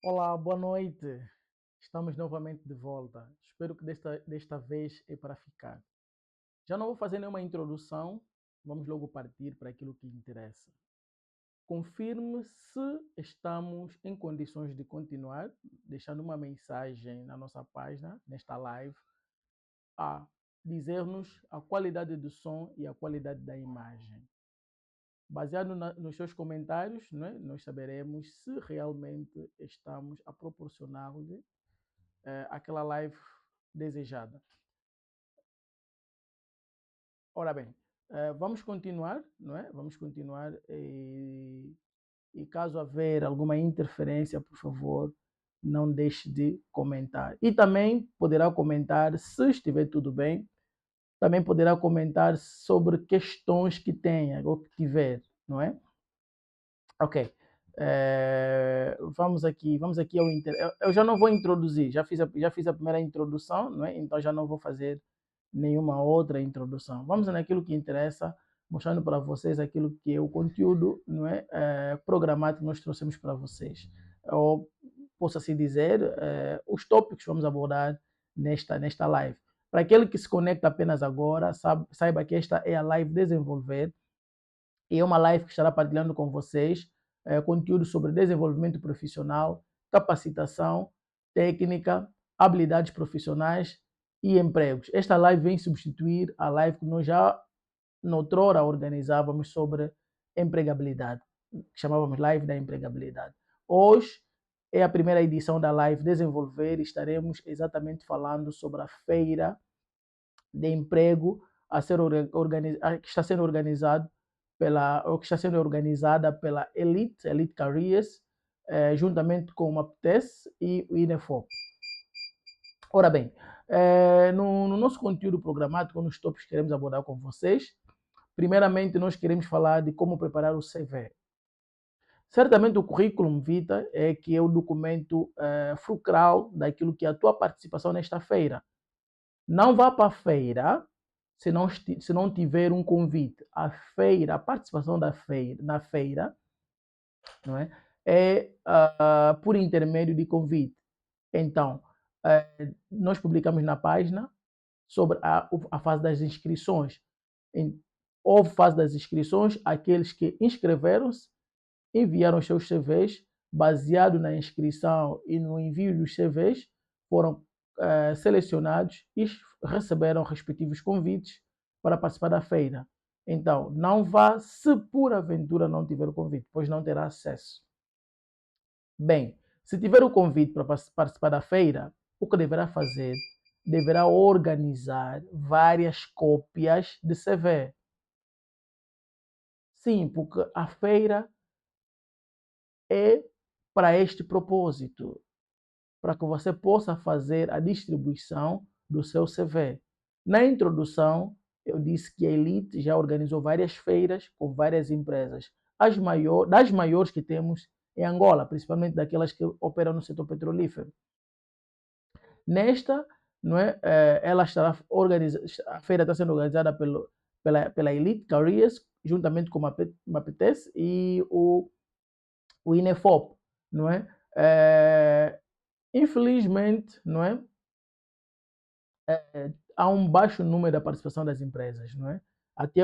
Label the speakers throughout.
Speaker 1: Olá, boa noite. Estamos novamente de volta. Espero que desta vez é para ficar. Já não vou fazer nenhuma introdução, vamos logo partir para aquilo que interessa. Confirme se estamos em condições de continuar, deixando uma mensagem na nossa página, nesta live, a dizer-nos a qualidade do som e a qualidade da imagem. Baseado nos seus comentários, né, nós saberemos se realmente estamos a proporcionar-lhe aquela live desejada. Ora bem, vamos continuar, não é? Vamos continuar e caso haver alguma interferência, por favor, não deixe de comentar. E também poderá comentar, se estiver tudo bem, também poderá comentar sobre questões que tenha ou que tiver, não é? Ok. Vamos aqui ao eu já não vou introduzir, já fiz a primeira introdução, não é? Então já não vou fazer nenhuma outra introdução. Vamos naquilo que interessa, mostrando para vocês aquilo que é o conteúdo, não é? Programado que nós trouxemos para vocês. Ou posso assim dizer, os tópicos que vamos abordar nesta live. Para aquele que se conecta apenas agora, saiba que esta é a live Desenvolver, e é uma live que estará partilhando com vocês conteúdo sobre desenvolvimento profissional, capacitação, técnica, habilidades profissionais e empregos. Esta live vem substituir a live que nós já noutrora organizávamos sobre empregabilidade, que chamávamos live da empregabilidade. Hoje é a primeira edição da live Desenvolver e estaremos exatamente falando sobre a feira de emprego que está sendo organizado ou que está sendo organizada pela Elite Careers, juntamente com o MAPTES e o INEFOP. Ora bem, no nosso conteúdo programático, nos tópicos que queremos abordar com vocês, primeiramente nós queremos falar de como preparar o CV. Certamente o currículo vitae é que é o documento fulcral daquilo que é a tua participação nesta feira. Não vá para a feira se não tiver um convite. A participação na feira, não é, por intermédio de convite. Então, nós publicamos na página sobre a fase das inscrições. Houve fase das inscrições, aqueles que inscreveram-se, enviaram os seus CVs, baseado na inscrição e no envio dos CVs, foram selecionados e receberam respectivos convites para participar da feira. Então, não vá se por aventura não tiver o convite, pois não terá acesso. Bem, se tiver o convite para participar da feira, o que deverá fazer? Deverá organizar várias cópias de CV. Sim, porque a feira é para este propósito, para que você possa fazer a distribuição do seu CV. Na introdução, eu disse que a Elite já organizou várias feiras com várias empresas, das maiores que temos em Angola, principalmente daquelas que operam no setor petrolífero. Nesta, não é, ela estará a feira está sendo organizada pela Elite Careers, juntamente com a MAPTES e o INEFOP, não é? Infelizmente, não é? Há um baixo número da participação das empresas, não é?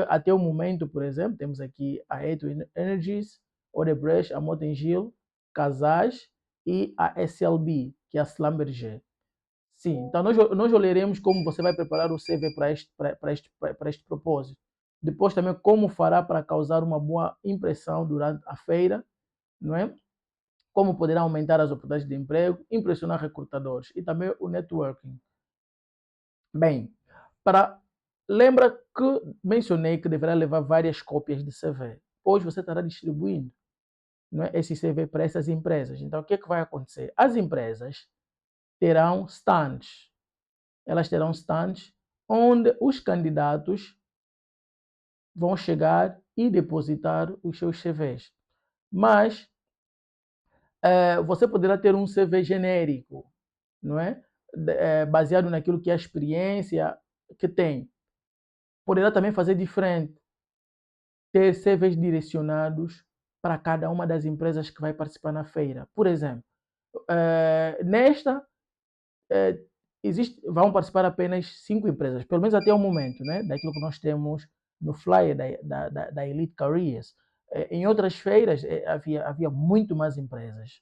Speaker 1: Até o momento, por exemplo, temos aqui a Eto Energies, Odebrecht, a Motengil, Casas e a SLB, que é a Schlumberger. Sim, então nós olharemos como você vai preparar o CV para este propósito. Depois também como fará para causar uma boa impressão durante a feira, não é? Como poderá aumentar as oportunidades de emprego, impressionar recrutadores e também o networking. Bem, lembra que mencionei que deverá levar várias cópias de CV. Hoje você estará distribuindo, não é, esse CV para essas empresas. Então, o que é que vai acontecer? As empresas terão stands. Elas terão stands onde os candidatos vão chegar e depositar os seus CVs. Mas você poderá ter um CV genérico, não é? Baseado naquilo que é a experiência que tem. Poderá também fazer diferente, ter CVs direcionados para cada uma das empresas que vai participar na feira. Por exemplo, Nesta, vão participar apenas 5 empresas, pelo menos até o momento, né? Daquilo que nós temos no flyer da Elite Careers. Em outras feiras havia muito mais empresas.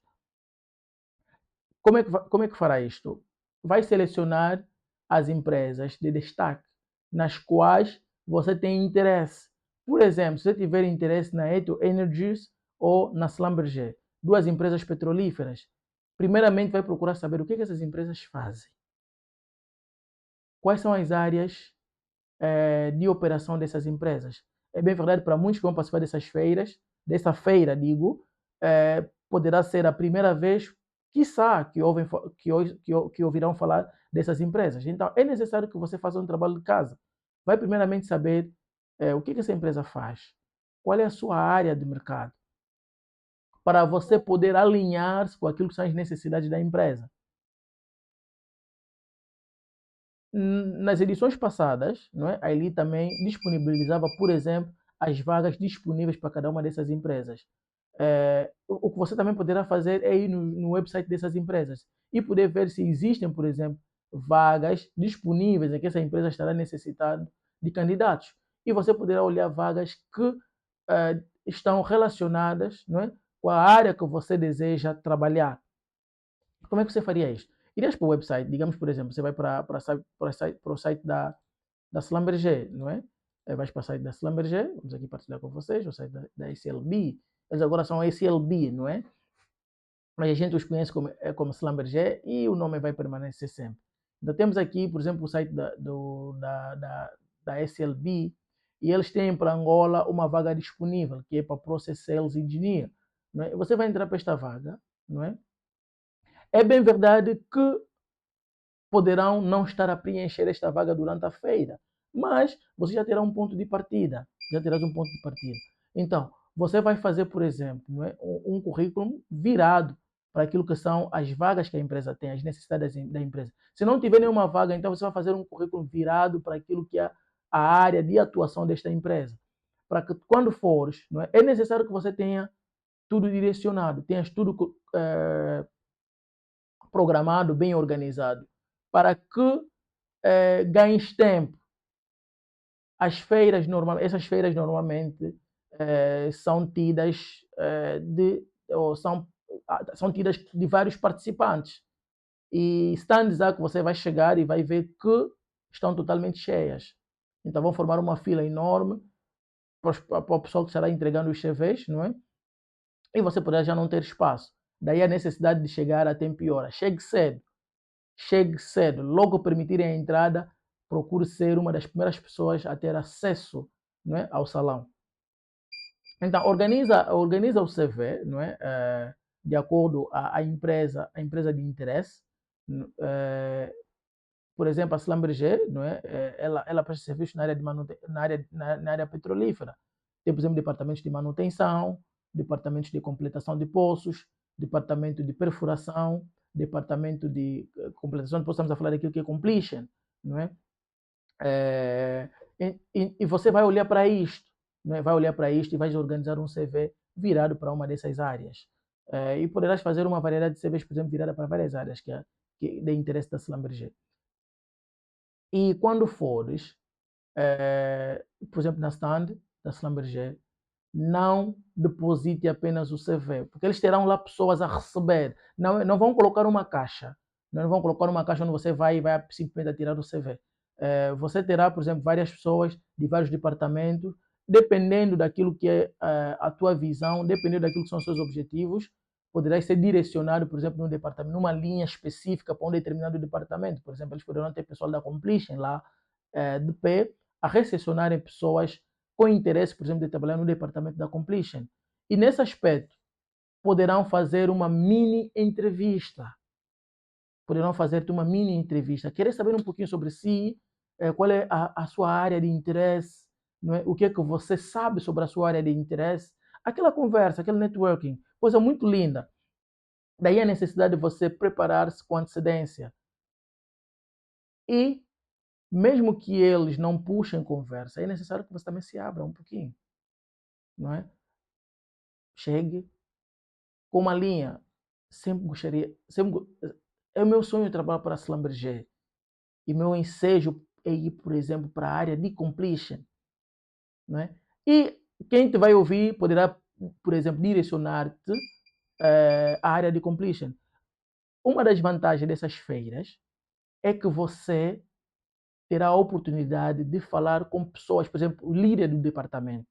Speaker 1: Como é que fará isto? Vai selecionar as empresas de destaque nas quais você tem interesse. Por exemplo, se você tiver interesse na Eto Energies ou na Schlumberger, duas empresas petrolíferas, primeiramente vai procurar saber o que essas empresas fazem. Quais são as áreas de operação dessas empresas? É bem verdade, para muitos que vão participar dessas feiras, dessa feira, digo, poderá ser a primeira vez, quiçá, que ouvirão falar dessas empresas. Então, é necessário que você faça um trabalho de casa. Vai primeiramente saber o que essa empresa faz, qual é a sua área de mercado, para você poder alinhar-se com aquilo que são as necessidades da empresa. Nas edições passadas, não é? A Elite também disponibilizava, por exemplo, as vagas disponíveis para cada uma dessas empresas. O que você também poderá fazer é ir no website dessas empresas e poder ver se existem, por exemplo, vagas disponíveis em que essa empresa estará necessitando de candidatos. E você poderá olhar vagas que estão relacionadas, não é, com a área que você deseja trabalhar. Como é que você faria isto? Irias para o website, digamos, por exemplo, você vai para o site da Schlumberger, não é? Vais para o site da Schlumberger, vamos aqui partilhar com vocês, o site da SLB. Eles agora são SLB, não é? Mas a gente os conhece como Schlumberger e o nome vai permanecer sempre. Então temos aqui, por exemplo, o site da SLB e eles têm para Angola uma vaga disponível, que é para Process Sales Engineer. Não é? Você vai entrar para esta vaga, não é? É bem verdade que poderão não estar a preencher esta vaga durante a feira, mas você já terá um ponto de partida, já terás um ponto de partida. Então, você vai fazer, por exemplo, não é, um currículo virado para aquilo que são as vagas que a empresa tem, as necessidades da empresa. Se não tiver nenhuma vaga, então você vai fazer um currículo virado para aquilo que é a área de atuação desta empresa. Para que quando fores, não é necessário que você tenha tudo direcionado, tenhas tudo programado, bem organizado, para que ganhes tempo. Essas feiras normalmente são tidas são tidas de vários participantes. E stands que você vai chegar e vai ver que estão totalmente cheias. Então vão formar uma fila enorme para o pessoal que estará entregando os CVs, não é? E você poderá já não ter espaço. Daí a necessidade de chegar a tempo e hora. Chegue cedo, logo permitirem a entrada, procure ser uma das primeiras pessoas a ter acesso, não é, ao salão. Então, organiza o CV, não é, de acordo à empresa de interesse. Por exemplo, a Schlumberger, não é, ela presta serviço na área petrolífera. Tem, por exemplo, departamentos de manutenção, departamentos de completação de poços, departamento de perfuração, departamento de completação de poços, estamos a falar daquilo que é completion, não é? E você vai olhar para isto, não é? Vai olhar para isto e vai organizar um CV virado para uma dessas áreas. E poderás fazer uma variedade de CVs, por exemplo, virada para várias áreas que é de interesse da Schlumberger. E quando fores, por exemplo, na stand da Schlumberger, não deposite apenas o CV, porque eles terão lá pessoas a receber. Não vão colocar uma caixa. Não vão colocar uma caixa onde você vai simplesmente tirar o CV. Você terá, por exemplo, várias pessoas de vários departamentos, dependendo daquilo que é a tua visão, dependendo daquilo que são os seus objetivos, poderá ser direcionado, por exemplo, num departamento, numa linha específica para um determinado departamento. Por exemplo, eles poderão ter pessoal da Completion lá de pé a recepcionarem pessoas com interesse, por exemplo, de trabalhar no departamento da Completion. E nesse aspecto, poderão fazer uma mini entrevista. Poderão fazer-te uma mini entrevista. Querer saber um pouquinho sobre si, qual é a sua área de interesse, não é? O que é que você sabe sobre a sua área de interesse. Aquela conversa, aquele networking, coisa muito linda. Daí a necessidade de você preparar-se com antecedência. E, mesmo que eles não puxem conversa, é necessário que você também se abra um pouquinho. Não é? Chegue com uma linha. sempre gostaria, é o meu sonho trabalhar para a Schlumberger. E meu ensejo é ir, por exemplo, para a área de completion. Né? E quem te vai ouvir poderá, por exemplo, direcionar-te à área de completion. Uma das vantagens dessas feiras é que você terá a oportunidade de falar com pessoas, por exemplo, o líder do departamento,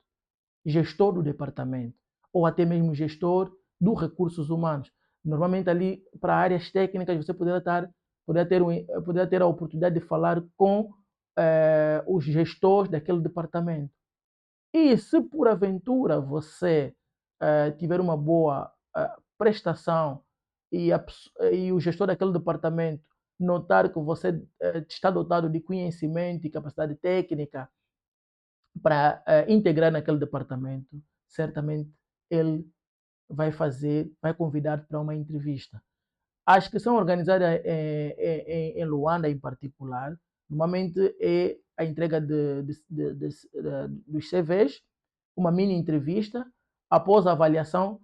Speaker 1: gestor do departamento, ou até mesmo gestor dos recursos humanos. Normalmente ali para áreas técnicas você poderá ter a oportunidade de falar com os gestores daquele departamento. E se por aventura você tiver uma boa prestação e o gestor daquele departamento notar que você está dotado de conhecimento e capacidade técnica para integrar naquele departamento, certamente ele vai convidar para uma entrevista. As que são organizadas em Luanda, em particular, normalmente é a entrega dos CVs, uma mini entrevista, após a avaliação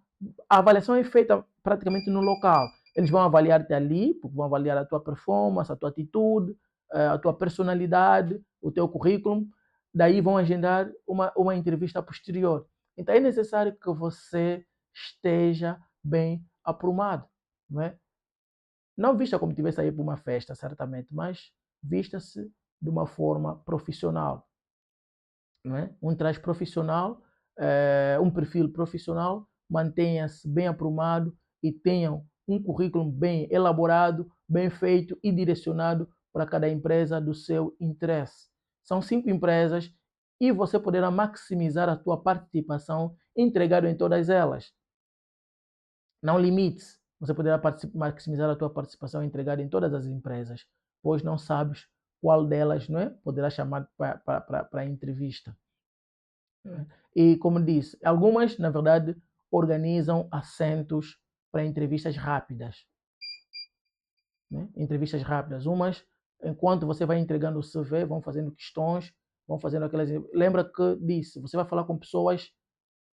Speaker 1: é feita praticamente no local. Eles vão avaliar-te ali, porque vão avaliar a tua performance, a tua atitude, a tua personalidade, o teu currículo, daí vão agendar uma entrevista posterior. Então é necessário que você esteja bem aprumado, não é? Não vista como tivesse a ir para uma festa, certamente, mas vista-se de uma forma profissional. Não é? Um traje profissional, um perfil profissional, mantenha-se bem aprumado e tenham um currículo bem elaborado, bem feito e direcionado para cada empresa do seu interesse. São 5 empresas e você poderá maximizar a sua participação entregado em todas elas. Não limites. Você poderá maximizar a tua participação entregada em todas as empresas, pois não sabes qual delas, não é, poderá chamar para a entrevista. E como disse, algumas, na verdade, organizam assentos para entrevistas rápidas. Né? Entrevistas rápidas. Umas, enquanto você vai entregando o CV, vão fazendo questões, vão fazendo aquelas. Lembra que disse, você vai falar com pessoas,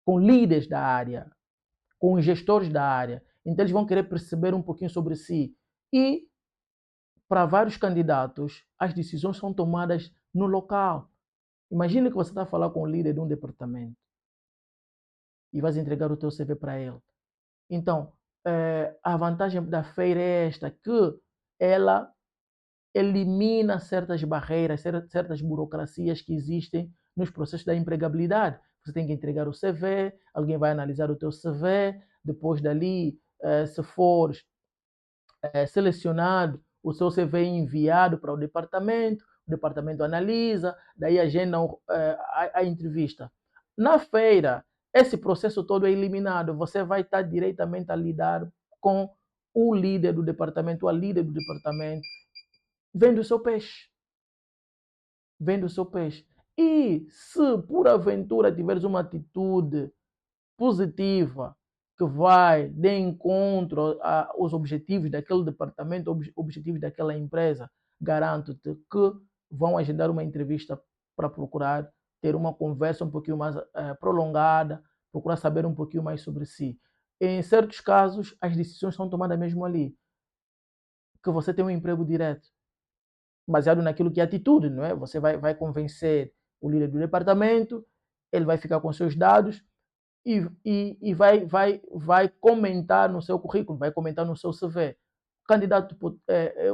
Speaker 1: com líderes da área, com os gestores da área. Então eles vão querer perceber um pouquinho sobre si. E para vários candidatos, as decisões são tomadas no local. Imagina que você está a falar com o líder de um departamento e vais entregar o teu CV para ele. Então, a vantagem da feira é esta, que ela elimina certas barreiras, certas burocracias que existem nos processos da empregabilidade. Você tem que entregar o CV, alguém vai analisar o teu CV, depois dali, se for selecionado, o seu CV é enviado para o departamento analisa, daí agendam a entrevista. Na feira, esse processo todo é eliminado, você vai estar diretamente a lidar com o líder do departamento, a líder do departamento, vendo o seu peixe. Vendo o seu peixe. E se por aventura tiveres uma atitude positiva que vai de encontro aos objetivos daquele departamento, objetivos daquela empresa, garanto-te que vão agendar uma entrevista para procurar ter uma conversa um pouquinho mais prolongada, procurar saber um pouquinho mais sobre si. Em certos casos, as decisões são tomadas mesmo ali, que você tem um emprego direto, baseado naquilo que é atitude, não é? Você vai convencer o líder do departamento, ele vai ficar com seus dados, e vai comentar no seu currículo, vai comentar no seu CV.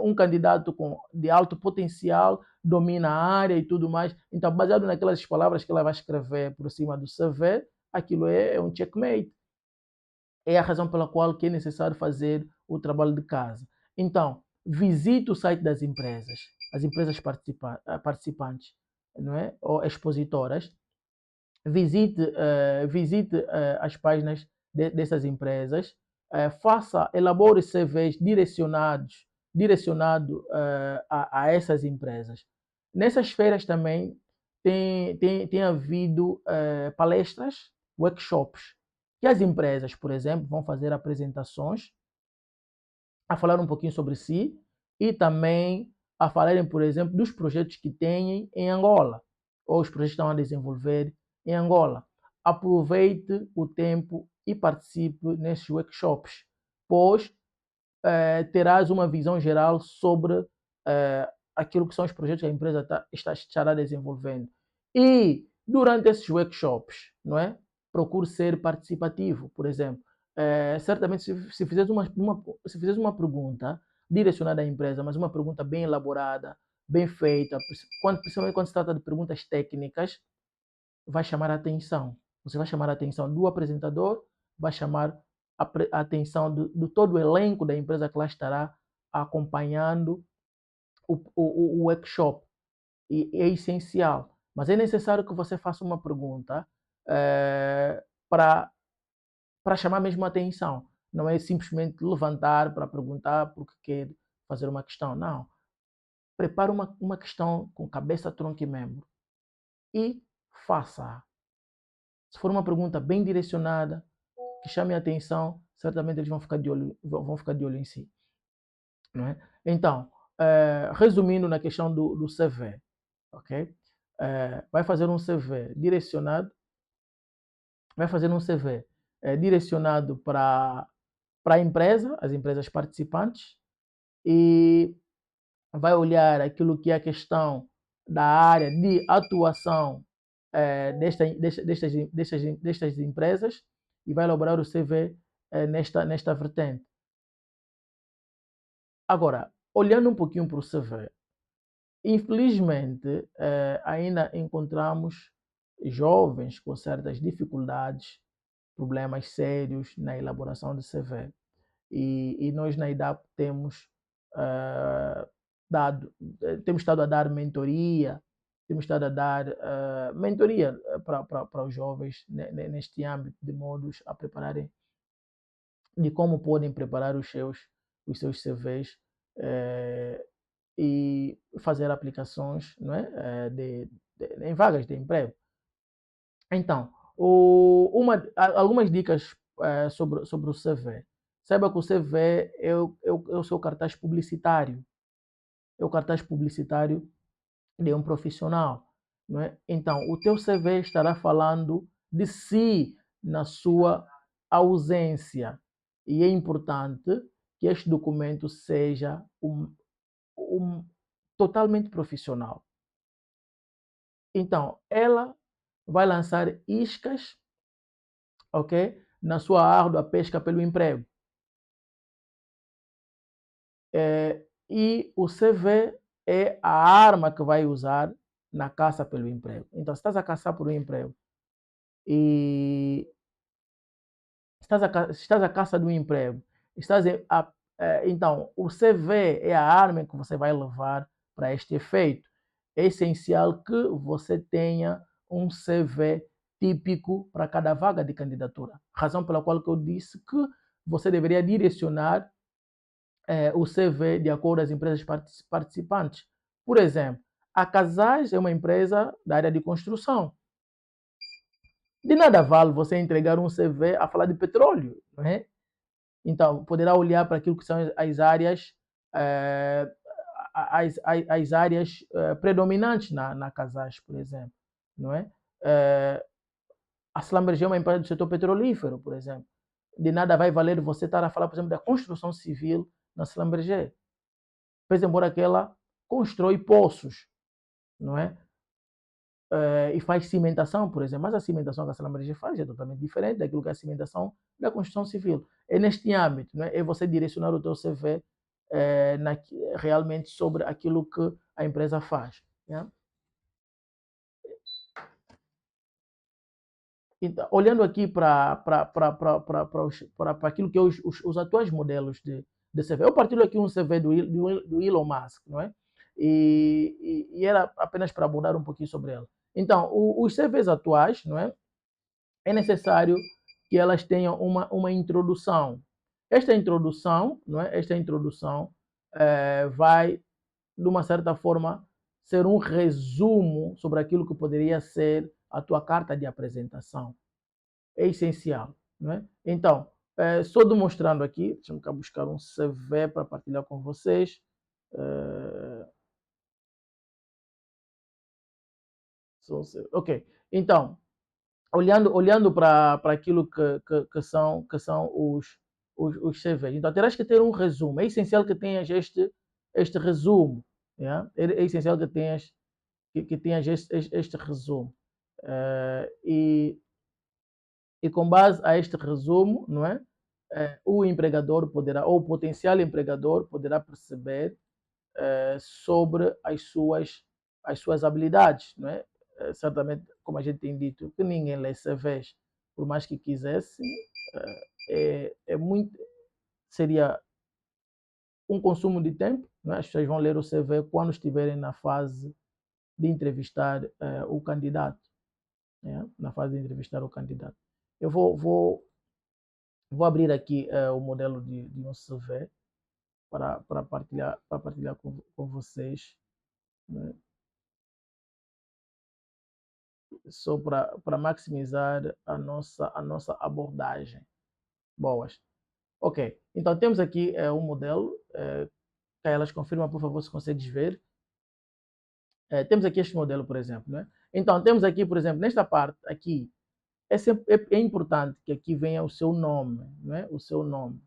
Speaker 1: Um candidato de alto potencial, domina a área e tudo mais. Então, baseado naquelas palavras que ela vai escrever por cima do CV, aquilo é um checkmate. É a razão pela qual que é necessário fazer o trabalho de casa. Então, visite o site das empresas, as empresas participantes, não é? Ou expositoras, visite as páginas dessas empresas, elabore CVs direcionado a essas empresas. Nessas feiras também tem havido palestras, workshops, que as empresas, por exemplo, vão fazer apresentações a falar um pouquinho sobre si e também a falarem, por exemplo, dos projetos que têm em Angola, ou os projetos que estão a desenvolver em Angola. Aproveite o tempo e participe nesses workshops, pois terás uma visão geral sobre aquilo que são os projetos que a empresa estará desenvolvendo. E durante esses workshops, não é? Procure ser participativo, por exemplo. Certamente, se fizeres uma pergunta direcionada à empresa, mas uma pergunta bem elaborada, bem feita, principalmente quando se trata de perguntas técnicas, vai chamar a atenção. Você vai chamar a atenção do apresentador, vai chamar a atenção de todo o elenco da empresa que lá estará acompanhando o workshop. E é essencial. Mas é necessário que você faça uma pergunta para chamar mesmo a atenção. Não é simplesmente levantar para perguntar porque quer fazer uma questão. Não. Prepare uma questão com cabeça, tronco e membro e faça. Se for uma pergunta bem direcionada, que chame a atenção, certamente eles vão ficar de olho em si. Não é? Então, resumindo na questão do CV, ok? Vai fazer um CV direcionado, para a empresa, as empresas participantes, e vai olhar aquilo que é a questão da área de atuação destas empresas e vai elaborar o CV nesta vertente. Agora, olhando um pouquinho para o CV, infelizmente ainda encontramos jovens com certas dificuldades, problemas sérios na elaboração de CV. E nós na IDAP temos estado a dar mentoria, temos estado a dar mentoria para os jovens neste âmbito, de modos a prepararem, de como podem preparar os seus CVs e fazer aplicações, não é? Em vagas de emprego. Então, algumas dicas sobre o CV. Saiba que o CV é o seu cartaz publicitário. É o cartaz publicitário de um profissional. Não é? Então, o teu CV estará falando de si na sua ausência. E é importante que este documento seja totalmente profissional. Então, ela vai lançar iscas, ok? Na sua árdua pesca pelo emprego. E o CV é a arma que vai usar na caça pelo emprego. Então, se estás a caçar por um emprego e estás a caça de um emprego, então, o CV é a arma que você vai levar para este efeito. É essencial que você tenha um CV típico para cada vaga de candidatura. Razão pela qual eu disse que você deveria direcionar o CV de acordo com as empresas participantes. Por exemplo, a Casais é uma empresa da área de construção. De nada vale você entregar um CV a falar de petróleo, não é? Então, poderá olhar para aquilo que são as áreas, as áreas predominantes na Casais, por exemplo, não é? A Schlumberger é uma empresa do setor petrolífero, por exemplo. De nada vai valer você estar a falar, por exemplo, da construção civil na Schlumberger. Pois embora que ela constrói poços, não é? E faz cimentação, por exemplo, mas a cimentação que a Schlumberger faz é totalmente diferente daquilo que é a cimentação da construção civil. É neste âmbito, não é? É você direcionar o teu CV realmente sobre aquilo que a empresa faz. Né? Então, olhando aqui para aquilo que é os atuais modelos de CV, eu partilho aqui um CV do Elon Musk, não é? E era apenas para abordar um pouquinho sobre ela. Então, os CVs atuais, não é? É necessário que elas tenham uma introdução. Esta introdução, não é? Esta introdução vai, de uma certa forma, ser um resumo sobre aquilo que poderia ser a tua carta de apresentação. É essencial, não é? Então, só demonstrando aqui, deixa-me cá buscar um CV para partilhar com vocês. Ok, então, olhando para aquilo que são os CVs. Então, terás que ter um resumo. É essencial que tenhas este resumo. Yeah? É essencial que tenhas este resumo. E com base a este resumo, não é? O empregador poderá, ou o potencial empregador poderá perceber sobre as suas habilidades, não é? Certamente, como a gente tem dito, que ninguém lê CVs, por mais que quisesse, seria um consumo de tempo, não é? As pessoas vão ler o CV quando estiverem na fase de entrevistar o candidato, né? Na fase de entrevistar o candidato. Eu vou abrir aqui o modelo de um CV para partilhar com vocês, né? Só para maximizar a nossa abordagem. Boas. Ok, então temos aqui um modelo. Elas confirma, por favor, se consegues ver. Temos aqui este modelo, por exemplo. Né? Então, temos aqui, por exemplo, nesta parte aqui, é importante que aqui venha o seu nome, né? O seu nome.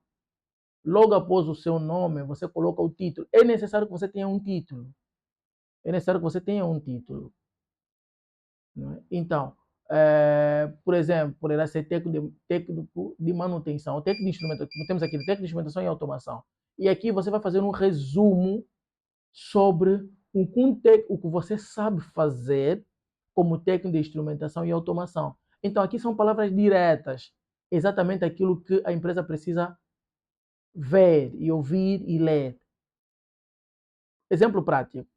Speaker 1: Logo após o seu nome, você coloca o título. É necessário que você tenha um título. É necessário que você tenha um título. Né? Então, por exemplo, poderá ser técnico de manutenção, técnico de instrumentação. Temos aqui técnico de instrumentação e automação. E aqui você vai fazer um resumo sobre o que você sabe fazer como técnico de instrumentação e automação. Então, aqui são palavras diretas, exatamente aquilo que a empresa precisa ver e ouvir e ler. Exemplo prático.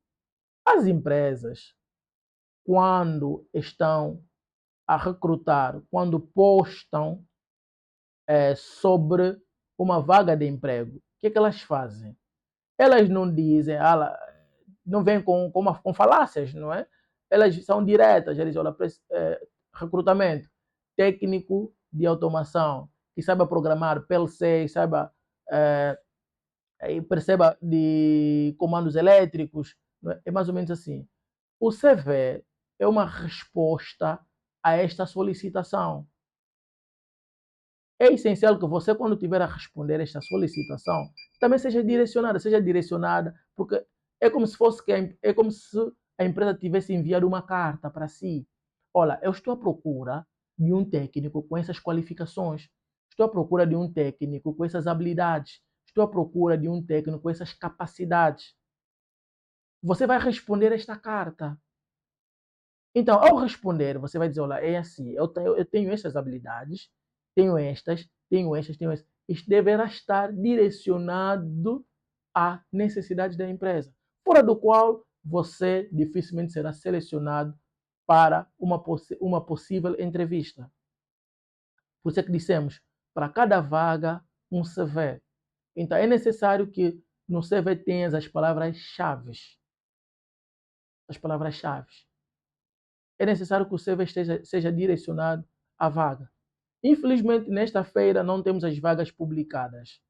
Speaker 1: As empresas, quando estão a recrutar, quando postam sobre uma vaga de emprego, o que é que elas fazem? Elas não dizem, não vêm com falácias, não é? Elas são diretas, eles olham recrutamento, técnico de automação, que saiba programar PLC, saiba e perceba de comandos elétricos, é mais ou menos assim. O CV é uma resposta a esta solicitação. É essencial que você, quando tiver a responder esta solicitação, também seja direcionada, porque é como se a empresa tivesse enviado uma carta para si. Olha, eu estou à procura de um técnico com essas qualificações, estou à procura de um técnico com essas habilidades, estou à procura de um técnico com essas capacidades. Você vai responder esta carta. Então, ao responder, você vai dizer, olha, é assim, eu tenho essas habilidades, tenho estas, tenho estas, tenho estas. Isto deverá estar direcionado à necessidade da empresa, fora do qual você dificilmente será selecionado para uma possível entrevista. Por isso é que dissemos, para cada vaga, um CV. Então, é necessário que no CV tenhas as palavras-chave. As palavras-chave. É necessário que o CV seja direcionado à vaga. Infelizmente, nesta feira não temos as vagas publicadas,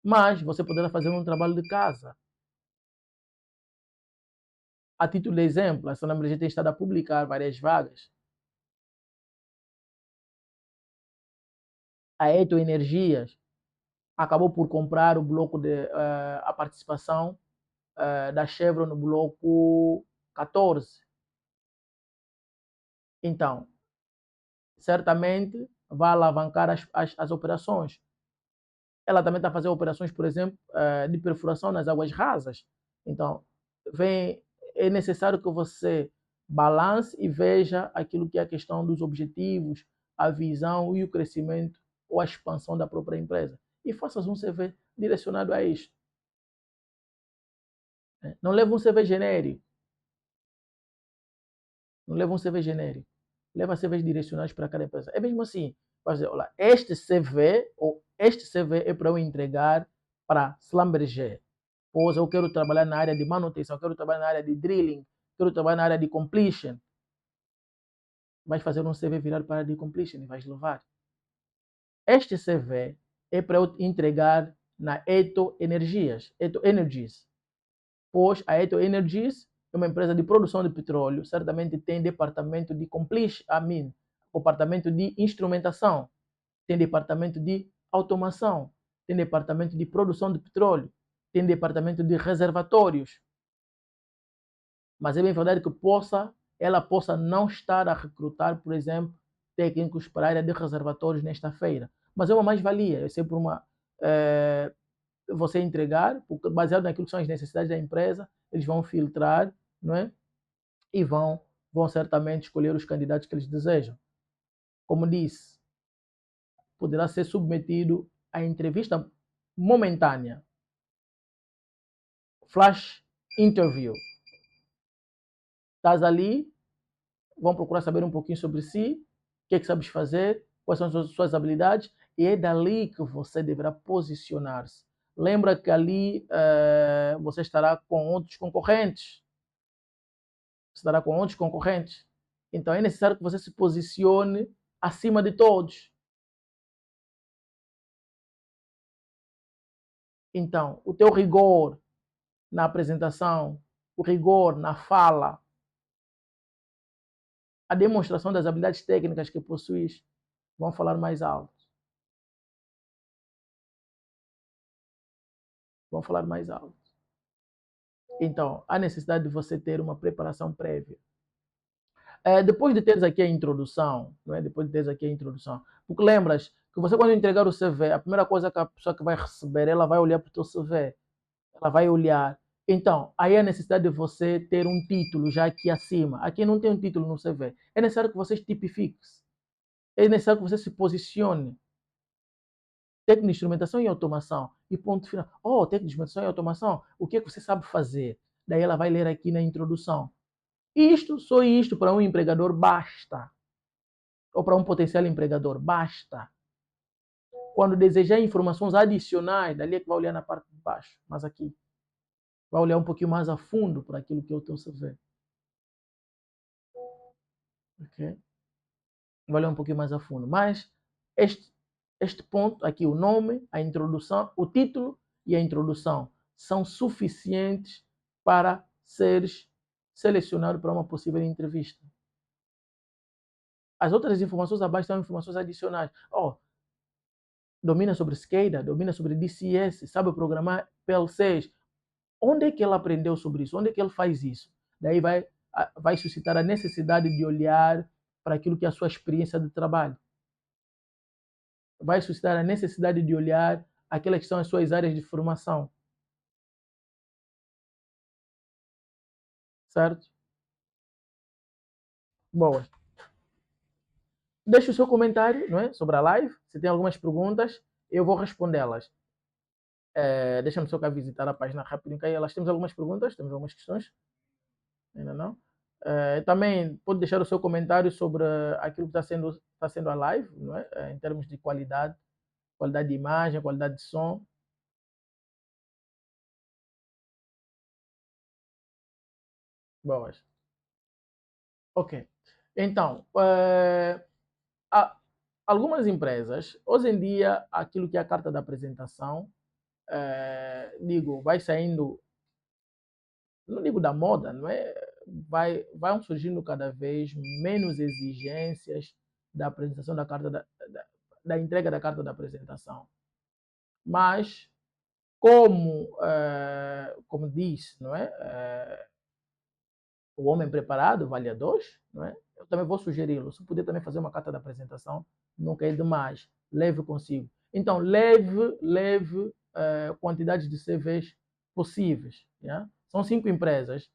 Speaker 1: mas você poderá fazer um trabalho de casa. A título de exemplo, a Sona tem estado a publicar várias vagas. A Eto Energias acabou por comprar o bloco a participação da Chevron no bloco 14. Então, certamente vai alavancar as operações. Ela também está a fazer operações, por exemplo, de perfuração nas águas rasas. Então, é necessário que você balance e veja aquilo que é a questão dos objetivos, a visão e o crescimento ou a expansão da própria empresa. E faças um CV direcionado a isto. Não leva um CV genérico. Não leva um CV genérico. Leva CVs direcionados para cada empresa. É mesmo assim. Vai dizer, olha, este CV é para eu entregar para Schlumberger. Pois eu quero trabalhar na área de manutenção, eu quero trabalhar na área de drilling, quero trabalhar na área de completion. Vais fazer um CV virado para a área de completion e vais levar. Este CV é para eu entregar na Eto Energias, Eto Energies. Pois a Eto Energies é uma empresa de produção de petróleo, certamente tem departamento de completion, departamento de instrumentação, tem departamento de automação. tem departamento de produção de petróleo, tem departamento de reservatórios. Mas é bem verdade que ela possa não estar a recrutar, por exemplo, técnicos para a área de reservatórios nesta feira. Mas é uma mais-valia, é sempre você entregar, porque baseado naquilo que são as necessidades da empresa, eles vão filtrar, não é? E vão certamente escolher os candidatos que eles desejam. Como disse, poderá ser submetido à entrevista momentânea, flash interview. Estás ali, vão procurar saber um pouquinho sobre si, o que é que sabes fazer, quais são as suas habilidades, e é dali que você deverá posicionar-se. Lembra que ali você estará com outros concorrentes. Estará com outros concorrentes. Então é necessário que você se posicione acima de todos. Então, o teu rigor na apresentação, o rigor na fala, a demonstração das habilidades técnicas que possuis, vão falar mais alto. Vão falar mais alto. Então, há necessidade de você ter uma preparação prévia. Depois de teres aqui a introdução, não é? Depois de teres aqui a introdução, porque lembras que você quando entregar o CV, a primeira coisa que a pessoa que vai receber, ela vai olhar para o teu CV, ela vai olhar. Então, aí a necessidade de você ter um título já aqui acima. Aqui não tem um título no CV. É necessário que você tipifique. É necessário que você se posicione. Técnico de instrumentação e automação. E ponto final. Oh, técnico de instrumentação e automação, o que é que você sabe fazer? Daí ela vai ler aqui na introdução. Só isto para um empregador basta. Ou para um potencial empregador, basta. Quando desejar informações adicionais, dali é que vai olhar na parte de baixo, mas aqui. Vai olhar um pouquinho mais a fundo para aquilo que é o teu CV. Ok? Vai olhar um pouquinho mais a fundo. Mas este ponto aqui, o nome, a introdução, o título e a introdução são suficientes para seres selecionado para uma possível entrevista. As outras informações abaixo são informações adicionais. Domina sobre SCADA, domina sobre DCS, sabe programar PL6. Onde é que ele aprendeu sobre isso? Onde é que ele faz isso? Daí vai suscitar a necessidade de olhar para aquilo que é a sua experiência de trabalho. Vai suscitar a necessidade de olhar aquelas que são as suas áreas de formação. Certo? Boa. Deixe o seu comentário, não é, sobre a live. Se tem algumas perguntas, eu vou respondê-las. Deixa-me só cá visitar a página rapidinho. Elas temos algumas perguntas, temos algumas questões. Ainda não. Também pode deixar o seu comentário sobre aquilo que está sendo a live, não é? Em termos de qualidade de imagem, qualidade de som. Boas. Ok. Então, algumas empresas, hoje em dia, aquilo que é a carta da apresentação, vai saindo, não digo da moda, não é? Vão surgindo cada vez menos exigências da apresentação da entrega da carta da apresentação. Mas, como diz, não é? O homem preparado vale a dois, não é? Eu também vou sugeri-lo. Se puder também fazer uma carta de apresentação, nunca é demais. Leve consigo. Então, leve quantidade de CVs possíveis. Yeah? São 5 empresas.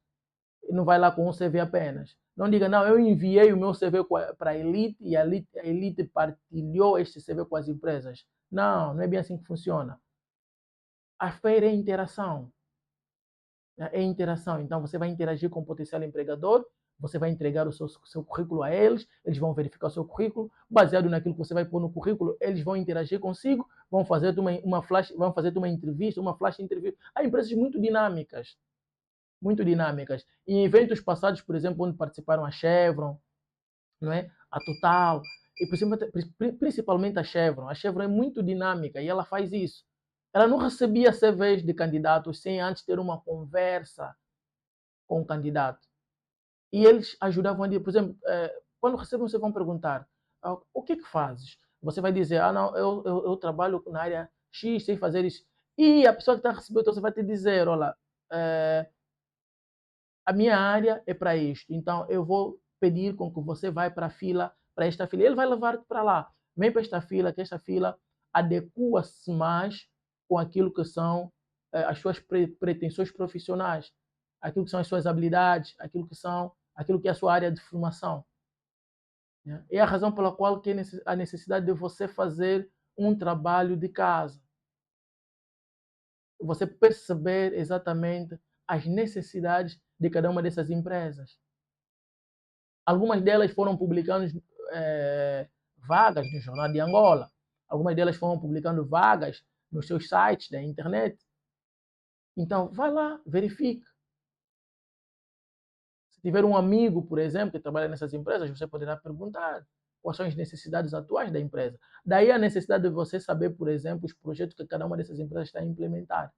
Speaker 1: E não vai lá com um CV apenas. Não diga, não, eu enviei o meu CV para a Elite e a Elite partilhou este CV com as empresas. Não, não é bem assim que funciona. A feira é interação. É interação. Então, você vai interagir com o potencial empregador, você vai entregar o seu currículo a eles, eles vão verificar o seu currículo, baseado naquilo que você vai pôr no currículo, eles vão interagir consigo, vão fazer uma entrevista, uma flash entrevista. Há empresas muito dinâmicas, muito dinâmicas. Em eventos passados, por exemplo, onde participaram a Chevron, não é? A Total, e principalmente a Chevron é muito dinâmica e ela faz isso. Ela não recebia CVs de candidatos sem antes ter uma conversa com o candidato. E eles ajudavam a dizer, por exemplo, quando recebem, vocês vão perguntar, o que é que fazes? Você vai dizer, não, eu trabalho na área X, sei fazer isso. E a pessoa que está recebendo, você vai te dizer, olha, a minha área é para isto, então eu vou pedir com que você vá para a fila, para esta fila. Ele vai levar para lá. Vem para esta fila, que esta fila adequa-se mais com aquilo que são as suas pretensões profissionais, aquilo que são as suas habilidades, aquilo que é a sua área de formação. Né? É a razão pela qual que é a necessidade de você fazer um trabalho de casa. Você perceber exatamente as necessidades de cada uma dessas empresas. Algumas delas foram publicando vagas no Jornal de Angola. Algumas delas foram publicando vagas nos seus sites da internet. Então, vai lá, verifique. Se tiver um amigo, por exemplo, que trabalha nessas empresas, você poderá perguntar quais são as necessidades atuais da empresa. Daí a necessidade de você saber, por exemplo, os projetos que cada uma dessas empresas está a implementar.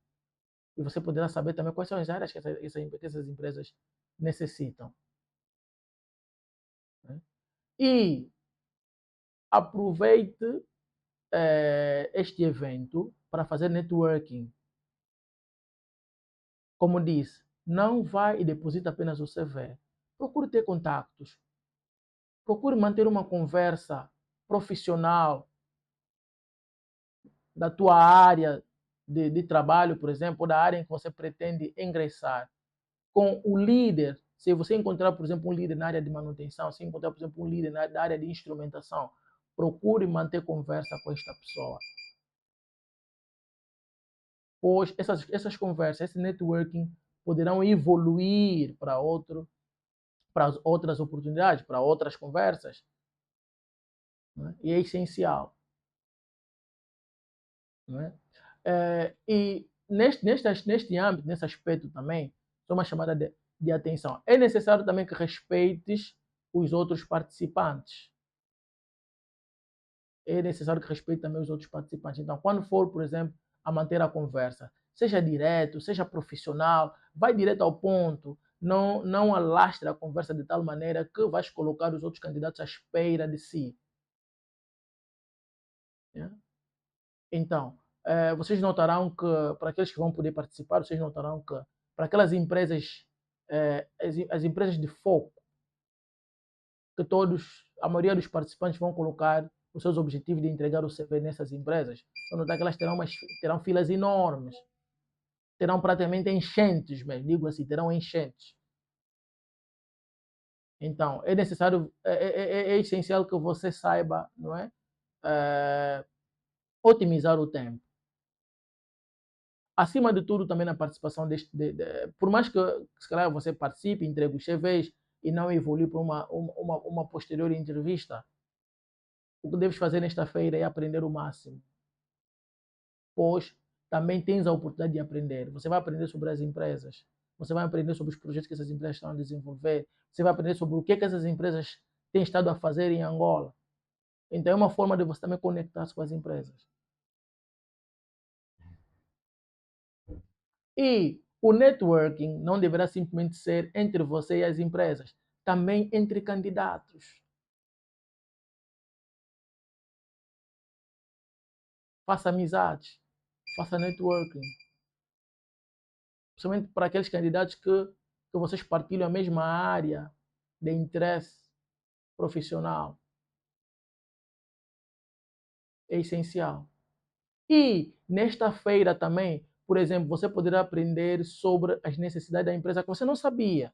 Speaker 1: E você poderá saber também quais são as áreas que essas empresas necessitam. Né? E aproveite este evento para fazer networking. Como disse, não vai e deposita apenas o CV. Procure ter contactos. Procure manter uma conversa profissional da tua área de trabalho, por exemplo, ou da área em que você pretende ingressar, com o líder. Se você encontrar, por exemplo, um líder na área de manutenção, se encontrar, por exemplo, um líder na área de instrumentação, procure manter conversa com esta pessoa. Pois essas conversas, esse networking poderão evoluir para outras oportunidades, para outras conversas. Né? E é essencial. Né? E neste âmbito, nesse aspecto também, só uma chamada de atenção. É necessário também que respeites os outros participantes. É necessário que respeite também os outros participantes. Então, quando for, por exemplo, a manter a conversa, seja direto, seja profissional, vai direto ao ponto, não alastre a conversa de tal maneira que vais colocar os outros candidatos à espera de si. Né? Então, vocês notarão que, para aqueles que vão poder participar, vocês notarão que, para aquelas empresas, as empresas de foco, que a maioria dos participantes vão colocar os seus objetivos de entregar o CV nessas empresas, vão notar que elas terão filas enormes, terão praticamente enchentes mesmo, digo assim, terão enchentes. Então, é necessário, é essencial que você saiba, não é? Otimizar o tempo. Acima de tudo, também na participação por mais que se calhar você participe, entregue os CVs e não evolui para uma posterior entrevista, o que deves fazer nesta feira é aprender o máximo. Pois também tens a oportunidade de aprender. Você vai aprender sobre as empresas, você vai aprender sobre os projetos que essas empresas estão a desenvolver, você vai aprender sobre o que essas empresas têm estado a fazer em Angola. Então é uma forma de você também conectar-se com as empresas. E o networking não deverá simplesmente ser entre você e as empresas, também entre candidatos. Faça amizades, faça networking. Principalmente para aqueles candidatos que vocês partilham a mesma área de interesse profissional. É essencial. E nesta feira também, por exemplo, você poderá aprender sobre as necessidades da empresa que você não sabia,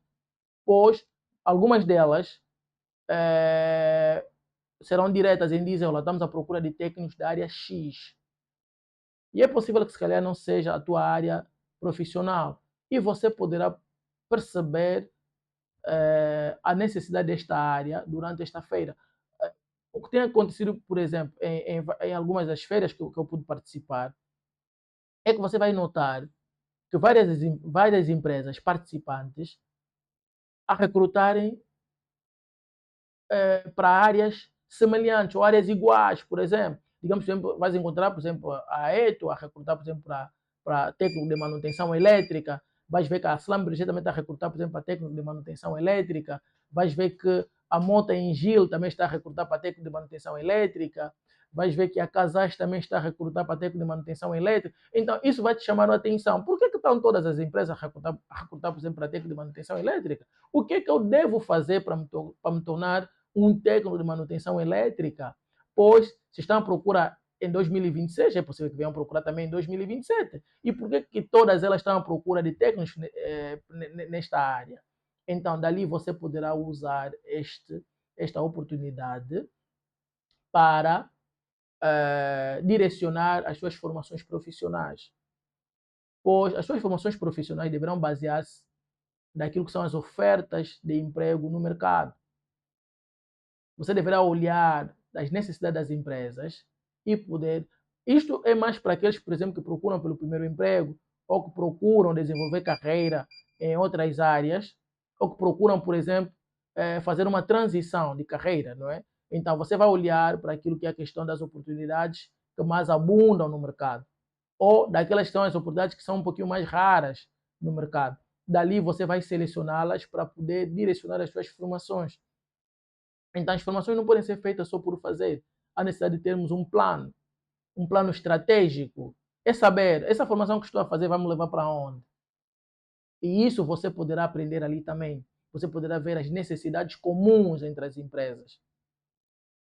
Speaker 1: pois algumas delas serão diretas em dizer, olha, estamos à procura de técnicos da área X. E é possível que se calhar não seja a tua área profissional. E você poderá perceber a necessidade desta área durante esta feira. O que tem acontecido, por exemplo, em algumas das feiras que eu pude participar, é que você vai notar que várias empresas participantes a recrutarem para áreas semelhantes ou áreas iguais, por exemplo. Digamos, por exemplo, vais encontrar, por exemplo, a ETO a recrutar, por exemplo, para técnico de manutenção elétrica, vais ver que a Slam Brigitte também está a recrutar, por exemplo, para técnico de manutenção elétrica, vais ver que a Mota em Gil também está a recrutar para técnico de manutenção elétrica, vais ver que a Casas também está a recrutar para técnico de manutenção elétrica. Então, isso vai te chamar a atenção. Por que estão todas as empresas a recrutar, por exemplo, para técnico de manutenção elétrica? O que eu devo fazer para me tornar um técnico de manutenção elétrica? Pois, se estão à procura em 2026, é possível que venham procurar também em 2027. E por que todas elas estão à procura de técnicos nesta área? Então, dali você poderá usar esta oportunidade para direcionar as suas formações profissionais. Pois as suas formações profissionais deverão basear-se naquilo que são as ofertas de emprego no mercado. Você deverá olhar as necessidades das empresas e poder. Isto é mais para aqueles, por exemplo, que procuram pelo primeiro emprego, ou que procuram desenvolver carreira em outras áreas, ou que procuram, por exemplo, fazer uma transição de carreira, não é? Então, você vai olhar para aquilo que é a questão das oportunidades que mais abundam no mercado, ou daquelas que são as oportunidades que são um pouquinho mais raras no mercado. Dali você vai selecioná-las para poder direcionar as suas formações. Então, as formações não podem ser feitas só por fazer. Há necessidade de termos um plano estratégico. É saber, essa formação que estou a fazer vai me levar para onde? E isso você poderá aprender ali também. Você poderá ver as necessidades comuns entre as empresas.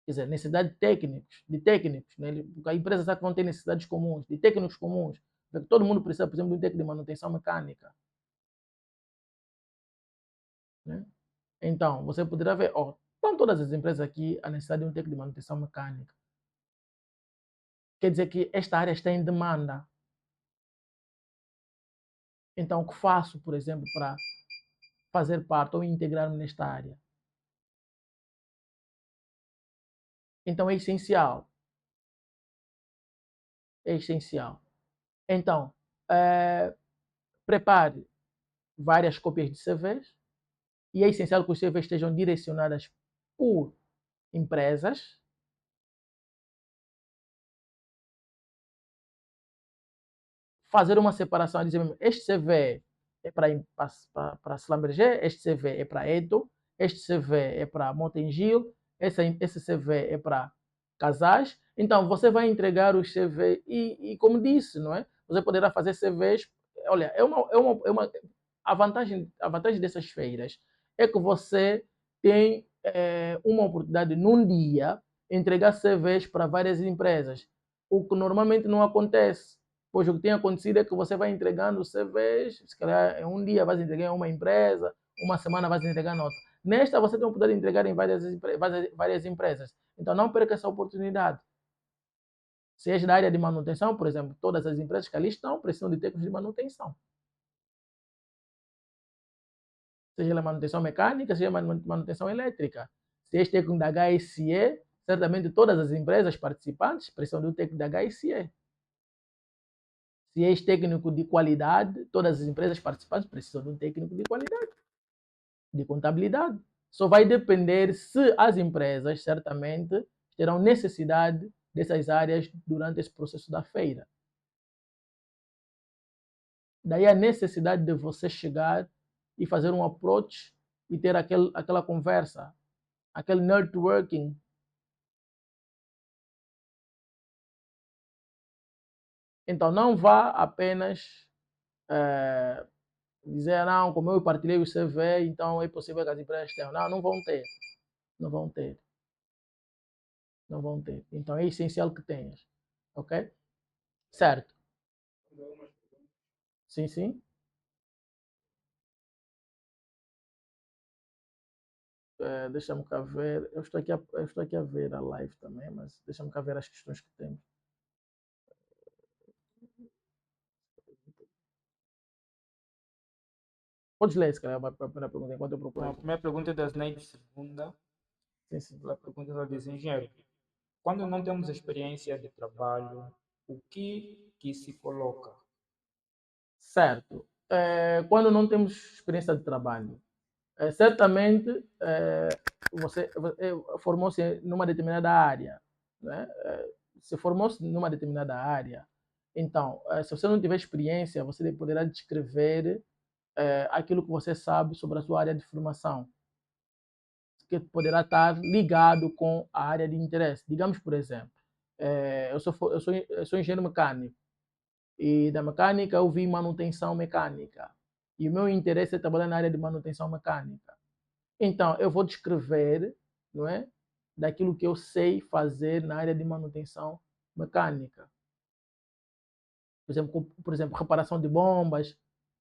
Speaker 1: Quer dizer, necessidade de técnicos, né? Porque a empresa sabe que vão ter necessidades comuns, de técnicos comuns. Porque todo mundo precisa, por exemplo, de um técnico de manutenção mecânica. Né? Então, você poderá ver, estão todas as empresas aqui a necessidade de um técnico de manutenção mecânica. Quer dizer que esta área está em demanda. Então, o que faço, por exemplo, para fazer parte ou integrar-me nesta área? Então, é essencial. É essencial. Então, prepare várias cópias de CVs e é essencial que os CVs estejam direcionadas por empresas. Fazer uma separação, dizer, este CV é para Slamberger, este CV é para Edo, este CV é para Motengil, esse CV é para Casais. Então, você vai entregar os CV e, como disse, não é? Você poderá fazer CVs. Olha, a vantagem dessas feiras é que você tem uma oportunidade num dia entregar CVs para várias empresas, o que normalmente não acontece. Pois o que tem acontecido é que você vai entregando CVs, se calhar em um dia vai entregar em uma empresa, uma semana vai entregar em outra. Nesta você tem a oportunidade de entregar em várias empresas. Então não perca essa oportunidade. Se és da área de manutenção, por exemplo, todas as empresas que ali estão precisam de técnicos de manutenção. Seja manutenção mecânica, seja manutenção elétrica. Se és técnico da HSE, certamente todas as empresas participantes precisam de um técnico da HSE. Se és técnico de qualidade, todas as empresas participantes precisam de um técnico de qualidade, de contabilidade. Só vai depender se as empresas, certamente, terão necessidade dessas áreas durante esse processo da feira. Daí a necessidade de você chegar e fazer um approach e ter aquela conversa, aquele networking. Então, não vá apenas dizer, não, como eu partilhei o CV, então é possível que as empresas tenham. Não, não vão ter. Não vão ter. Não vão ter. Então, é essencial que tenhas. Ok? Certo. Sim, sim. Deixa-me cá ver. Eu estou aqui a ver a live também, mas deixa-me cá ver as questões que temos. Podes ler, se calhar, a primeira pergunta, enquanto eu procuro
Speaker 2: A
Speaker 1: aqui.
Speaker 2: primeira pergunta é da Snape Segunda.
Speaker 1: Sim, sim.
Speaker 2: A pergunta ela diz, engenheiro, quando não temos experiência de trabalho, o que se coloca?
Speaker 1: Certo. Quando não temos experiência de trabalho, certamente você formou-se numa determinada área. Né? Se formou-se numa determinada área, então, se você não tiver experiência, você poderá descrever aquilo que você sabe sobre a sua área de formação, que poderá estar ligado com a área de interesse. Digamos, por exemplo, eu sou engenheiro mecânico. E da mecânica eu vi manutenção mecânica. E o meu interesse é trabalhar na área de manutenção mecânica. Então, eu vou descrever, não é, daquilo que eu sei fazer na área de manutenção mecânica. Por exemplo, reparação de bombas,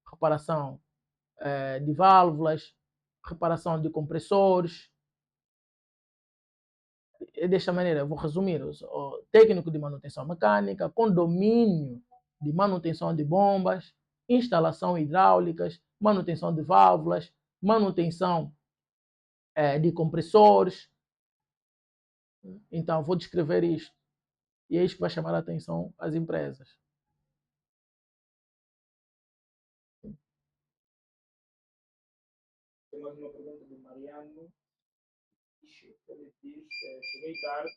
Speaker 1: reparação de válvulas, reparação de compressores. E desta maneira, eu vou resumir: o técnico de manutenção mecânica, com domínio de manutenção de bombas, instalação hidráulicas, manutenção de válvulas, manutenção de compressores. Então, vou descrever isto. E é isto que vai chamar a atenção às empresas.
Speaker 2: Tem mais uma pergunta do Mariano. Ele diz: cheguei tarde,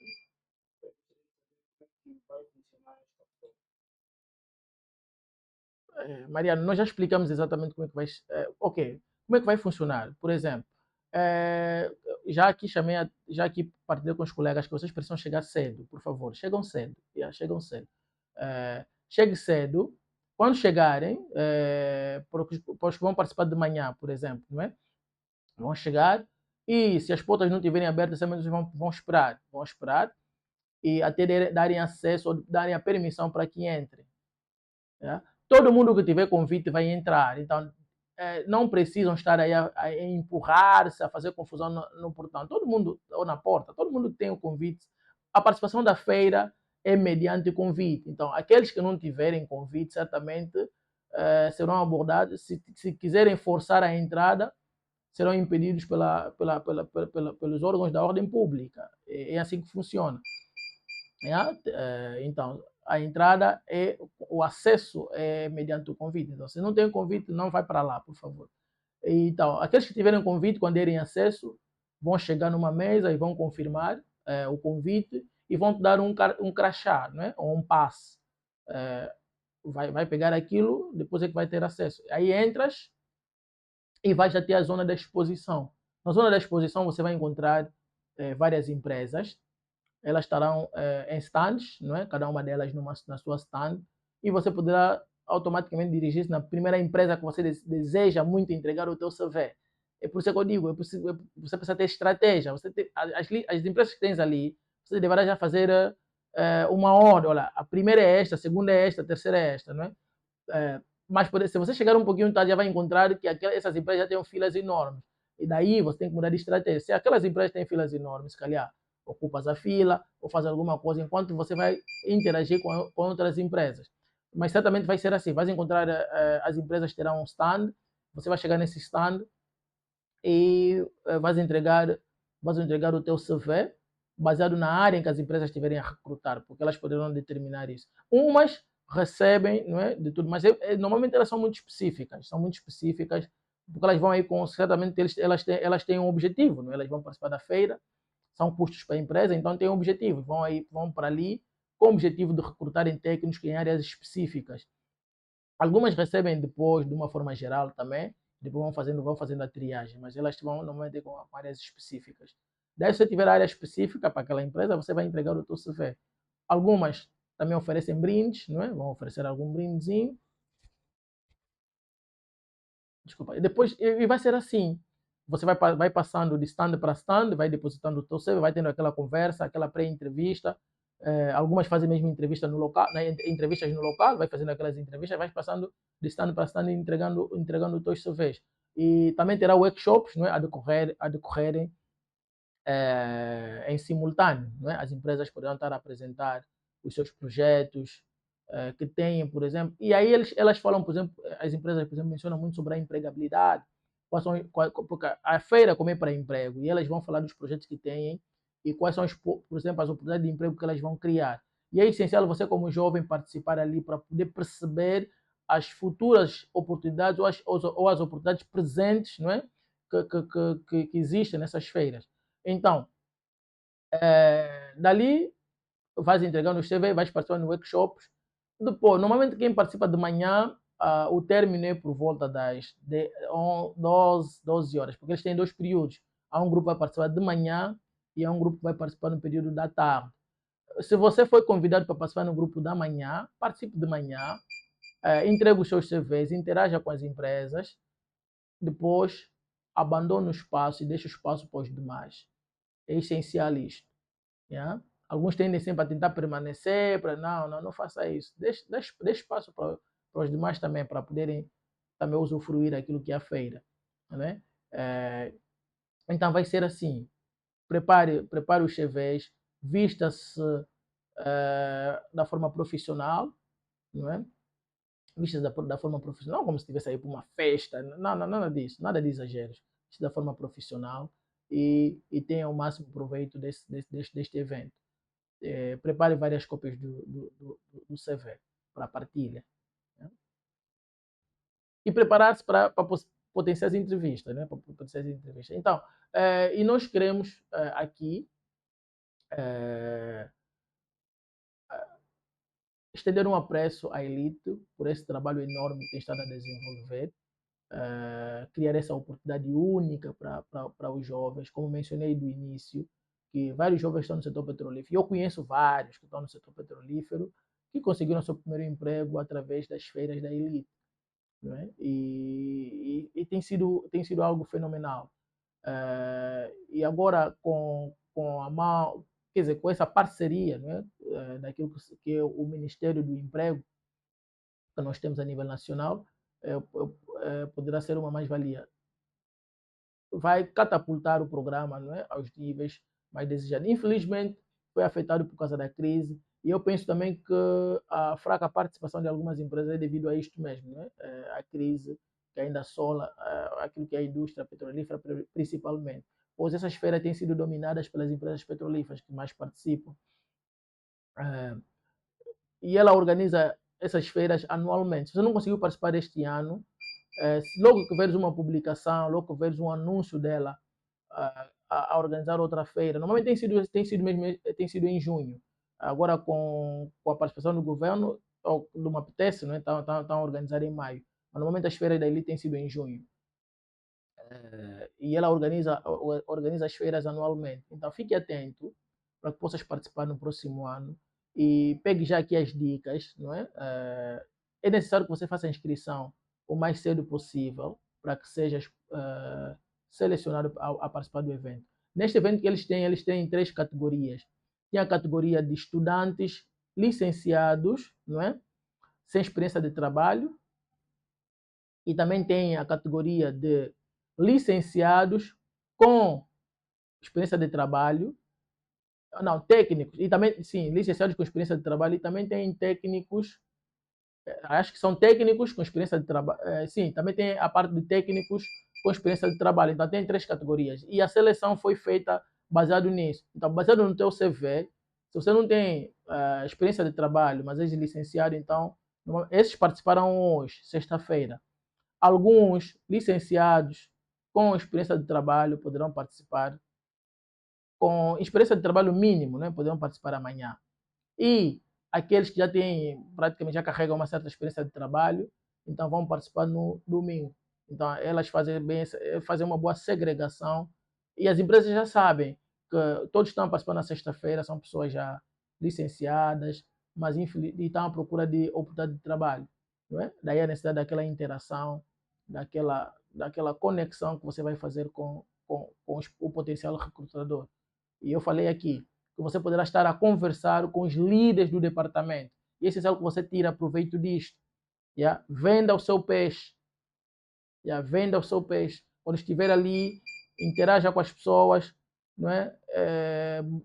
Speaker 2: que vai funcionar esta forma.
Speaker 1: Mariano, nós já explicamos exatamente como é que vai. Ok, como é que vai funcionar? Por exemplo, já aqui partilhei com os colegas que vocês precisam chegar cedo, por favor. Chegam cedo. Chegam cedo. Chegue cedo. Quando chegarem, para os que vão participar de manhã, por exemplo, não é? Vão chegar e se as portas não estiverem abertas, também vão esperar. Vão esperar e até darem acesso ou darem a permissão para que entrem. É? Todo mundo que tiver convite vai entrar. Então, não precisam estar aí a empurrar-se, a fazer confusão no portão. Todo mundo, ou na porta, todo mundo que tem o convite. A participação da feira é mediante convite. Então, aqueles que não tiverem convite, certamente serão abordados. Se quiserem forçar a entrada, serão impedidos pelos órgãos da ordem pública. É assim que funciona. Então, a entrada o acesso é mediante o convite. Então, se não tem convite, não vai para lá, por favor. Então, aqueles que tiverem convite, quando derem acesso, vão chegar numa mesa e vão confirmar o convite e vão te dar um crachá, né? Ou um passe. Vai pegar aquilo, depois é que vai ter acesso. Aí entras e vais até a zona da exposição. Na zona da exposição você vai encontrar várias empresas. Elas estarão em stands, não é? Cada uma delas na sua stand, e você poderá automaticamente dirigir-se na primeira empresa que você deseja muito entregar o teu CV. É por isso que eu digo, você precisa ter estratégia. As empresas que tens ali, você deverá já fazer uma ordem. Olha, a primeira é esta, a segunda é esta, a terceira é esta, não é? Mas se você chegar um pouquinho tarde, já vai encontrar que essas empresas já têm filas enormes. E daí você tem que mudar de estratégia. Se aquelas empresas têm filas enormes, se calhar ocupas a fila ou faz alguma coisa enquanto você vai interagir com outras empresas. Mas certamente vai ser assim. Vai encontrar, as empresas terão um stand, você vai chegar nesse stand e vais entregar o teu CV baseado na área em que as empresas estiverem a recrutar, porque elas poderão determinar isso. Umas recebem, não é, de tudo, mas normalmente elas são muito específicas, porque elas vão aí certamente elas têm um objetivo, não é? Elas vão participar da feira, são custos para a empresa, então tem um objetivo, vão para ali com o objetivo de recrutarem técnicos em áreas específicas. Algumas recebem depois de uma forma geral também, depois vão fazendo a triagem, mas elas vão normalmente com áreas específicas. Daí, se você tiver área específica para aquela empresa, você vai entregar o teu CV. Algumas também oferecem brindes, não é? Vão oferecer algum brindezinho. Desculpa. E depois, e vai ser assim. Você vai passando de stand para stand, vai depositando o teu CV, vai tendo aquela conversa, aquela pré-entrevista. Algumas fazem mesmo entrevista no local, né, entrevistas no local, vai fazendo aquelas entrevistas, vai passando de stand para stand entregando os teus CVs. E também terá workshops, não é, a decorrerem em simultâneo. Não é? As empresas poderão estar a apresentar os seus projetos que têm, por exemplo. E aí elas falam, por exemplo, as empresas, por exemplo, mencionam muito sobre a empregabilidade, porque a feira como é para emprego, e elas vão falar dos projetos que têm e quais são, por exemplo, as oportunidades de emprego que elas vão criar. E é essencial você, como jovem, participar ali para poder perceber as futuras oportunidades ou as oportunidades presentes, não é? Que existem nessas feiras. Então, dali vais entregando o CV, vais participando de workshops. Depois, normalmente quem participa de manhã, o término é por volta das 12 horas, porque eles têm dois períodos. Há um grupo que vai participar de manhã e há um grupo que vai participar no período da tarde. Se você foi convidado para participar no grupo da manhã, participe de manhã, entregue os seus CVs, interaja com as empresas, depois abandone o espaço e deixe o espaço para os demais. É essencial isto. Yeah? Alguns tendem sempre a tentar permanecer, para não faça isso. Deixe espaço para os demais também, para poderem também usufruir aquilo que é a feira. Né? Então vai ser assim, prepare os CVs, vista-se da forma profissional, não é? Vista da forma profissional, como se estivesse aí para uma festa, nada disso, nada de exageros. Vista da forma profissional e tenha o máximo proveito deste evento. Prepare várias cópias do CV para partilha. Né? E preparar-se para potenciais entrevistas. Né? Para potenciais entrevistas. Então, e nós queremos aqui estender um apreço à elite por esse trabalho enorme que tem estado a desenvolver, criar essa oportunidade única para os jovens, como mencionei do início, que vários jovens estão no setor petrolífero. Eu conheço vários que estão no setor petrolífero que conseguiram seu primeiro emprego através das feiras da elite. Não é? E tem sido algo fenomenal. E agora com a mão, quer dizer, com essa parceria, não é? Daquilo que é o Ministério do Emprego que nós temos a nível nacional, poderá ser uma mais-valia. Vai catapultar o programa, não é? Aos níveis mais desejados. Infelizmente, foi afetado por causa da crise e eu penso também que a fraca participação de algumas empresas é devido a isto mesmo, não é? A crise que ainda assola aquilo que é a indústria petrolífera principalmente, pois essas feiras têm sido dominadas pelas empresas petrolíferas que mais participam. E ela organiza essas feiras anualmente. Se você não conseguiu participar deste ano, logo que veres uma publicação, logo que veres um anúncio dela a organizar outra feira, normalmente tem sido em junho. Agora com a participação do governo, ou do MAPTES, né, estão a organizar em maio. Mas normalmente as feiras da elite têm sido em junho. E ela organiza as feiras anualmente. Então fique atento para que possas participar no próximo ano e pegue já aqui as dicas, não é? É necessário que você faça a inscrição o mais cedo possível para que sejas selecionado a participar do evento. Neste evento que eles têm três categorias. Tem a categoria de estudantes licenciados, não é? Sem experiência de trabalho, e também tem a categoria de licenciados com experiência de trabalho, não, técnicos, e também, sim, licenciados com experiência de trabalho, e também tem técnicos, acho que são técnicos com experiência de trabalho, sim, também tem a parte de técnicos com experiência de trabalho, então tem três categorias, e a seleção foi feita baseado nisso. Então, baseado no teu CV, se você não tem experiência de trabalho, mas és licenciado, então, esses participarão hoje, sexta-feira. Alguns licenciados com experiência de trabalho poderão participar, com experiência de trabalho mínimo, né, poderão participar amanhã. E aqueles que já têm, praticamente já carregam uma certa experiência de trabalho, então vão participar no domingo. Então elas fazem uma boa segregação e as empresas já sabem que todos que estão participando na sexta-feira são pessoas já licenciadas, mas estão à procura de oportunidade de trabalho. Não é? Daí a necessidade daquela interação, daquela conexão que você vai fazer com o potencial recrutador. E eu falei aqui que você poderá estar a conversar com os líderes do departamento. E esse é algo que você tira proveito disto. Yeah? Venda o seu peixe. Yeah? Venda o seu peixe. Quando estiver ali, interaja com as pessoas, não é?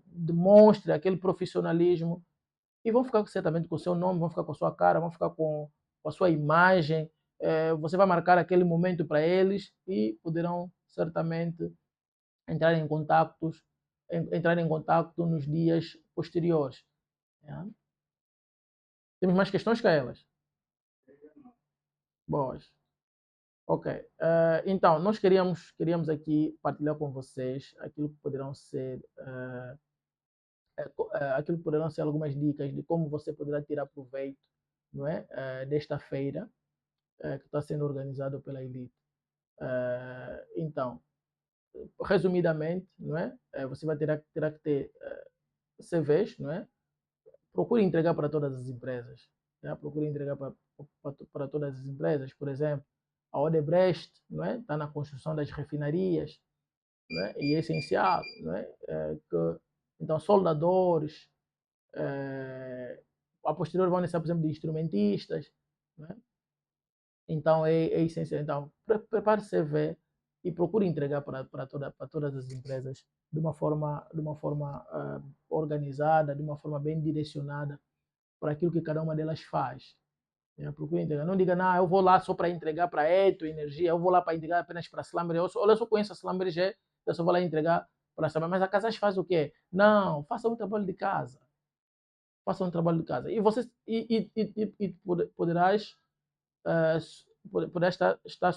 Speaker 1: Demonstre aquele profissionalismo e vão ficar certamente com o seu nome, vão ficar com a sua cara, vão ficar com a sua imagem. Você vai marcar aquele momento para eles e poderão certamente entrar em contato nos dias posteriores. Yeah. Temos mais questões que elas? Boas. Ok. Então, nós queríamos aqui partilhar com vocês aquilo que poderão ser aquilo que poderão ser algumas dicas de como você poderá tirar proveito, não é, desta feira que está sendo organizada pela Elite. Então, resumidamente, não é, você vai terá que ter CVs, não é, procure entregar para todas as empresas. Já? Procure entregar para todas as empresas. Por exemplo, a Odebrecht, não é? Está na construção das refinarias, não é? E é essencial. Não é? Então, soldadores, a posterior vão necessitar, por exemplo, de instrumentistas. Não é? Então, é essencial. Então, prepare o CV e procure entregar para todas as empresas de uma forma organizada, de uma forma bem direcionada para aquilo que cada uma delas faz. Procure entregar. Não diga, não, eu vou lá só para entregar para Eto, Energia, eu vou lá para entregar apenas para Slamber. Olha, eu só conheço a Slamber, eu só vou lá entregar para Slamber. Mas a Casas faz o quê? Não, faça um trabalho de casa. Faça um trabalho de casa. E você poderás, poderás estar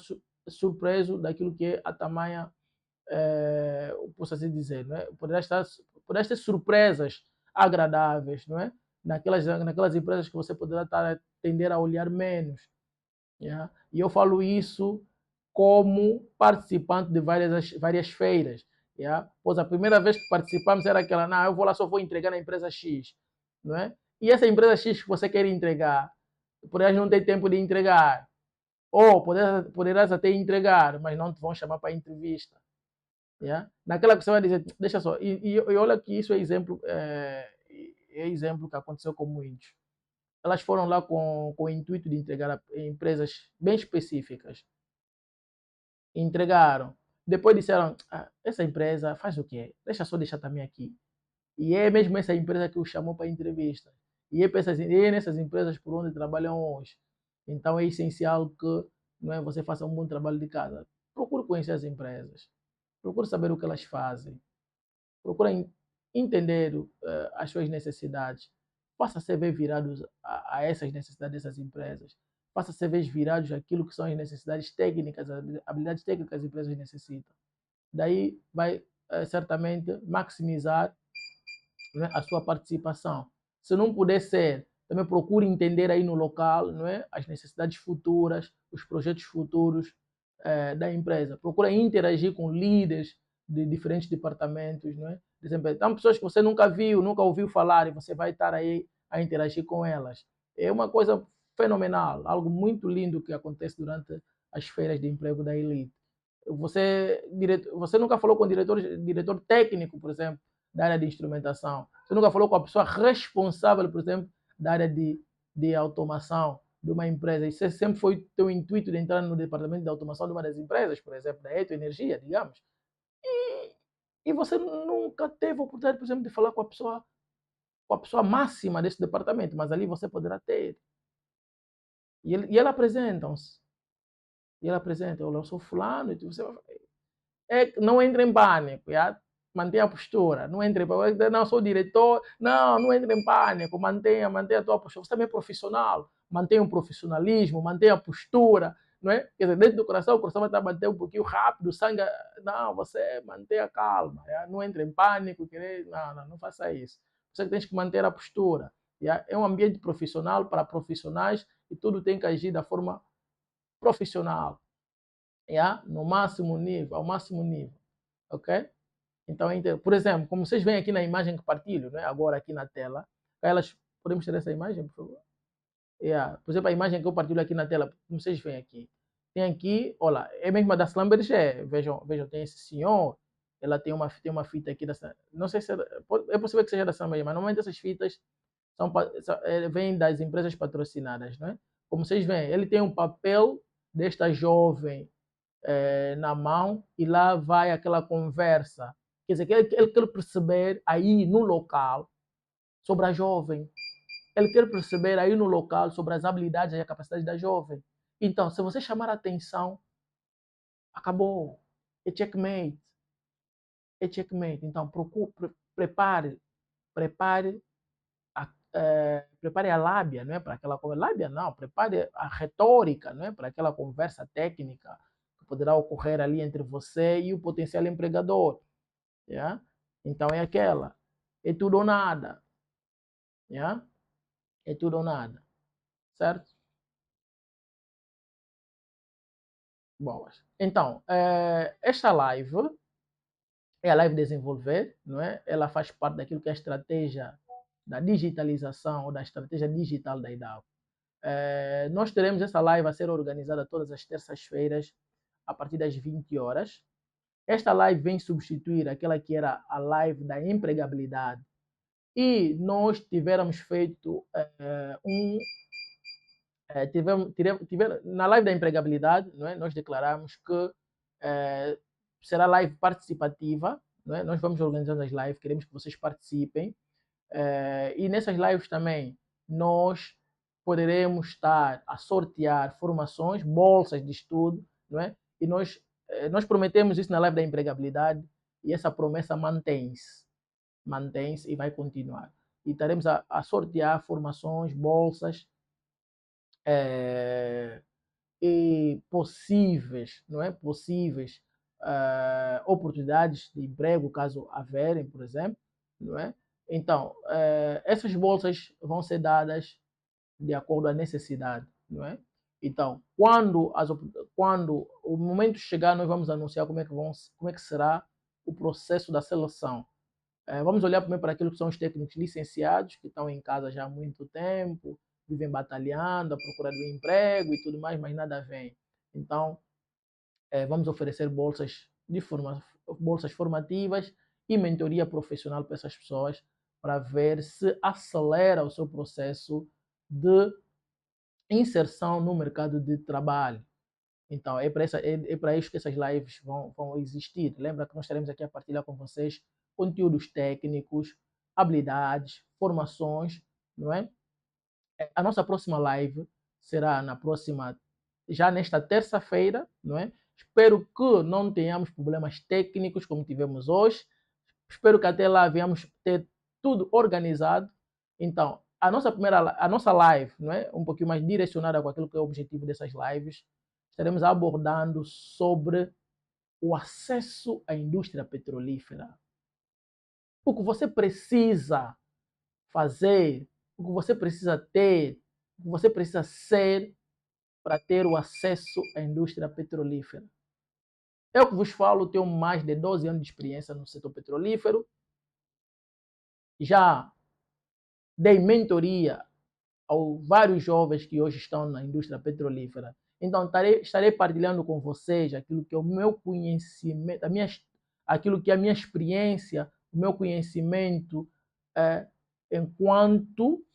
Speaker 1: surpreso daquilo que é a tamanha, posso assim dizer, não é? Poderás ter surpresas agradáveis, não é? Naquelas empresas que você poderá estar a tender a olhar menos. Yeah? E eu falo isso como participante de várias feiras. Yeah? Pois a primeira vez que participamos era aquela, não, eu vou lá, só vou entregar na empresa X. Não é? E essa empresa X que você quer entregar, poderás não ter tempo de entregar. Ou poderás até entregar, mas não te vão chamar para entrevista. Yeah? Naquela que você vai dizer, deixa só, e olha que isso é exemplo que aconteceu com muitos. Elas foram lá com o intuito de entregar a empresas bem específicas. Entregaram. Depois disseram, essa empresa faz o quê? Deixar também aqui. E é mesmo essa empresa que o chamou para a entrevista. E é nessas empresas por onde trabalham hoje. Então é essencial que, não é, você faça um bom trabalho de casa. Procure conhecer as empresas. Procure saber o que elas fazem. Procure entender as suas necessidades. Faça CV virados a essas necessidades dessas empresas. Faça CVs virados àquilo que são as necessidades técnicas, as habilidades técnicas que as empresas necessitam. Daí vai certamente maximizar, né, a sua participação. Se não puder ser, também procure entender aí no local, não é, as necessidades futuras, os projetos futuros da empresa. Procure interagir com líderes de diferentes departamentos, não é? Por exemplo, são pessoas que você nunca viu, nunca ouviu falar e você vai estar aí a interagir com elas. É uma coisa fenomenal, algo muito lindo que acontece durante as feiras de emprego da Elite. Você nunca falou com o diretor técnico, por exemplo, da área de instrumentação. Você nunca falou com a pessoa responsável, por exemplo, da área de automação de uma empresa. E você sempre foi teu intuito de entrar no departamento de automação de uma das empresas, por exemplo, da Eto Energia, digamos. E você nunca teve a oportunidade, por exemplo, de falar com a pessoa máxima desse departamento, mas ali você poderá ter. E ela apresentam-se. E ela apresenta, eu sou fulano, e você vai, não entre em pânico, já? Mantenha a postura, não entre em pânico, não, sou diretor, não entre em pânico, mantenha a tua postura, você também é profissional, mantenha o profissionalismo, mantenha a postura, não é? Quer dizer, dentro do coração, o coração vai estar batendo um pouquinho rápido, o sangue, não, você mantenha calma, já? Não entre em pânico, não faça isso, você tem que manter a postura, já? É um ambiente profissional para profissionais e tudo tem que agir da forma profissional, yeah? No máximo nível, ao máximo nível, ok? Então, por exemplo, como vocês veem aqui na imagem que partilho, né? Agora aqui na tela, elas, podemos ter essa imagem, por favor? Yeah. Por exemplo, a imagem que eu partilho aqui na tela, como vocês veem aqui, tem aqui, olha, é mesmo a da Slamberger, vejam, tem esse senhor, ela tem uma fita aqui, não sei se é possível que seja da Slamberger, mas normalmente essas fitas vêm das empresas patrocinadas, né? Como vocês veem, ele tem um papel desta jovem na mão e lá vai aquela conversa. Quer dizer, ele quer perceber aí no local sobre a jovem. Ele quer perceber aí no local sobre as habilidades e a capacidade da jovem. Então, se você chamar a atenção, acabou. É checkmate. É checkmate. Então, prepare, prepare prepare a lábia, não é, para aquela conversa. Lábia não, prepare a retórica, não é, para aquela conversa técnica que poderá ocorrer ali entre você e o potencial empregador. Yeah? Então é aquela. É tudo ou nada. Yeah? É tudo ou nada. Certo? Boas. Então, esta live é a live desenvolver, não é? Ela faz parte daquilo que é a estratégia da digitalização ou da estratégia digital da IDACO. Nós teremos essa live a ser organizada todas as terças-feiras, a partir das 20 horas. Esta live vem substituir aquela que era a live da empregabilidade. E nós tivermos feito na live da empregabilidade, não é? Nós declaramos que será live participativa, não é? Nós vamos organizando as lives, queremos que vocês participem. E nessas lives também nós poderemos estar a sortear formações, bolsas de estudo, não é? E nós prometemos isso na live da empregabilidade e essa promessa mantém-se e vai continuar. E estaremos a sortear formações, bolsas e possíveis, não é? Possíveis oportunidades de emprego, caso haverem, por exemplo, não é? Então, essas bolsas vão ser dadas de acordo à necessidade, não é? Então, quando o momento chegar, nós vamos anunciar como é que será o processo da seleção. Vamos olhar primeiro para aquilo que são os técnicos licenciados, que estão em casa já há muito tempo, vivem batalhando, a procura de um emprego e tudo mais, mas nada vem. Então, vamos oferecer bolsas formativas e mentoria profissional para essas pessoas, para ver se acelera o seu processo de inserção no mercado de trabalho. Então, é para isso que essas lives vão existir. Lembra que nós estaremos aqui a partilhar com vocês conteúdos técnicos, habilidades, formações, não é? A nossa próxima live será já nesta terça-feira, não é? Espero que não tenhamos problemas técnicos como tivemos hoje. Espero que até lá venhamos ter tudo organizado. Então, a nossa live, não é? Um pouquinho mais direcionada com aquilo que é o objetivo dessas lives, estaremos abordando sobre o acesso à indústria petrolífera. O que você precisa fazer, o que você precisa ter, o que você precisa ser para ter o acesso à indústria petrolífera. Eu que vos falo, tenho mais de 12 anos de experiência no setor petrolífero, já dei mentoria a vários jovens que hoje estão na indústria petrolífera. Então, estarei partilhando com vocês aquilo que é o meu conhecimento, aquilo que é a minha experiência, o meu conhecimento enquanto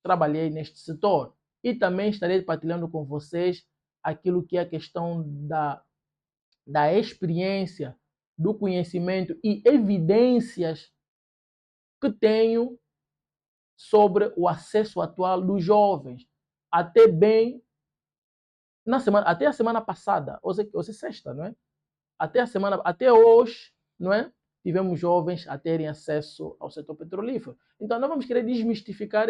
Speaker 1: trabalhei neste setor. E também estarei partilhando com vocês aquilo que é a questão da experiência, do conhecimento e evidências que tenho sobre o acesso atual dos jovens. Até a semana passada, hoje é sexta, não é? Até hoje, não é? Tivemos jovens a terem acesso ao setor petrolífero. Então, nós vamos querer desmistificar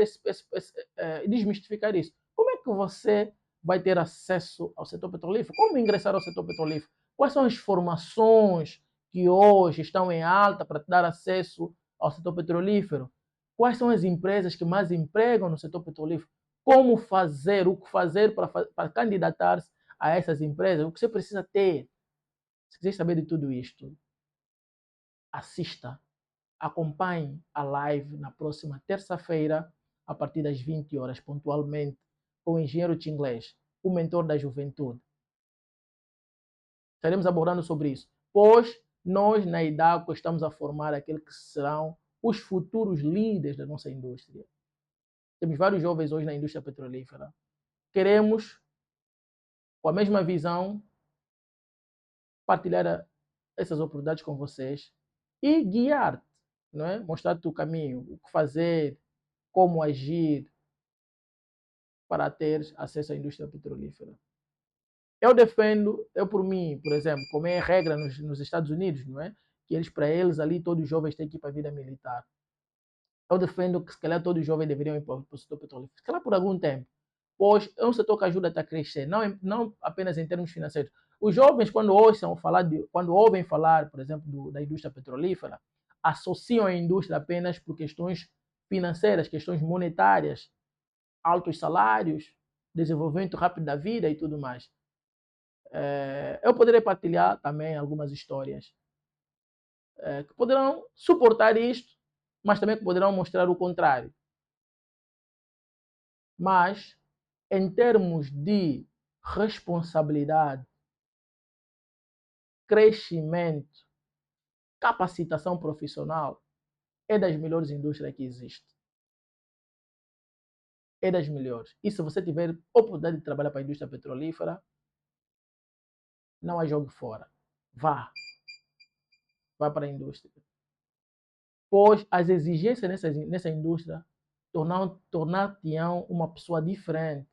Speaker 1: desmistificar isso. Como é que você vai ter acesso ao setor petrolífero? Como ingressar ao setor petrolífero? Quais são as formações que hoje estão em alta para te dar acesso ao setor petrolífero? Quais são as empresas que mais empregam no setor petrolífero? Como fazer, o que fazer para candidatar-se a essas empresas? O que você precisa ter? Se quiser saber de tudo isto, assista, acompanhe a live na próxima terça-feira, a partir das 20 horas, pontualmente, com o engenheiro Tinglês, o mentor da juventude. Estaremos abordando sobre isso, pois nós, na IDACO, estamos a formar aqueles que serão os futuros líderes da nossa indústria. Temos vários jovens hoje na indústria petrolífera. Queremos, com a mesma visão, partilhar essas oportunidades com vocês e guiar-te, não é? Mostrar-te o caminho, o que fazer, como agir para ter acesso à indústria petrolífera. Eu por mim, por exemplo, como é a regra nos Estados Unidos, não é? Que para eles ali, todos os jovens têm que ir para a vida militar. Eu defendo que se calhar todos os jovens deveriam ir para o setor petrolífero, se calhar por algum tempo, pois é um setor que ajuda a crescer, não apenas em termos financeiros. Os jovens, quando ouvem falar, por exemplo, da indústria petrolífera, associam a indústria apenas por questões financeiras, questões monetárias, altos salários, desenvolvimento rápido da vida e tudo mais. Eu poderei partilhar também algumas histórias que poderão suportar isto, mas também que poderão mostrar o contrário. Mas, em termos de responsabilidade, crescimento, capacitação profissional, é das melhores indústrias que existe. É das melhores. E se você tiver oportunidade de trabalhar para a indústria petrolífera, não há jogo fora. Vá. Vá para a indústria. Pois as exigências nessa indústria tornar-te-ão uma pessoa diferente.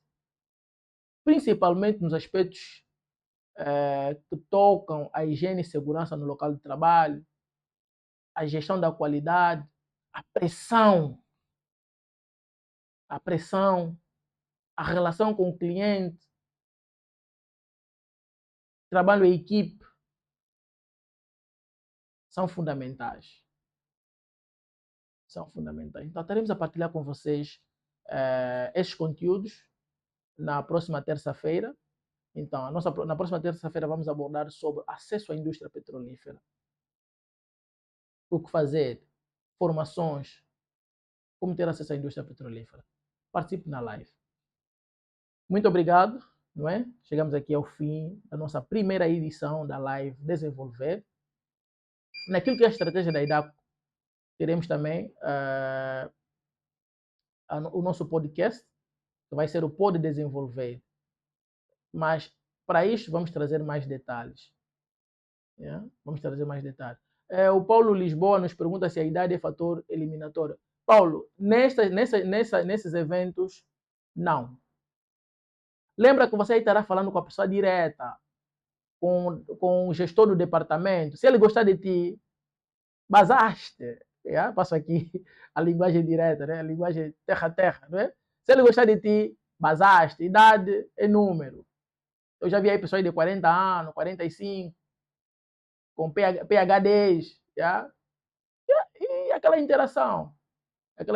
Speaker 1: Principalmente nos aspectos que tocam a higiene e segurança no local de trabalho, a gestão da qualidade, a pressão, a pressão, a relação com o cliente, trabalho em equipe, são fundamentais. São fundamentais. Então, estaremos a partilhar com vocês esses conteúdos na próxima terça-feira. Então, na próxima terça-feira vamos abordar sobre acesso à indústria petrolífera. O que fazer, formações, como ter acesso à indústria petrolífera. Participe na live. Muito obrigado, não é? Chegamos aqui ao fim da nossa primeira edição da live Desenvolver. Naquilo que é a estratégia da IDACO, teremos também o nosso podcast, que vai ser o Pode Desenvolver. Mas, para isso, vamos trazer mais detalhes. Yeah? Vamos trazer mais detalhes. O Paulo Lisboa nos pergunta se a idade é fator eliminatório. Paulo, nesses eventos, não. Lembra que você estará falando com a pessoa direta, com o gestor do departamento. Se ele gostar de ti, basaste. Yeah? Passo aqui a linguagem direta, né? A linguagem terra-terra. Né? Se ele gostar de ti, basaste. Idade é número. Eu já vi aí pessoas de 40 anos, 45, com PhDs. Yeah? E aquela interação. Então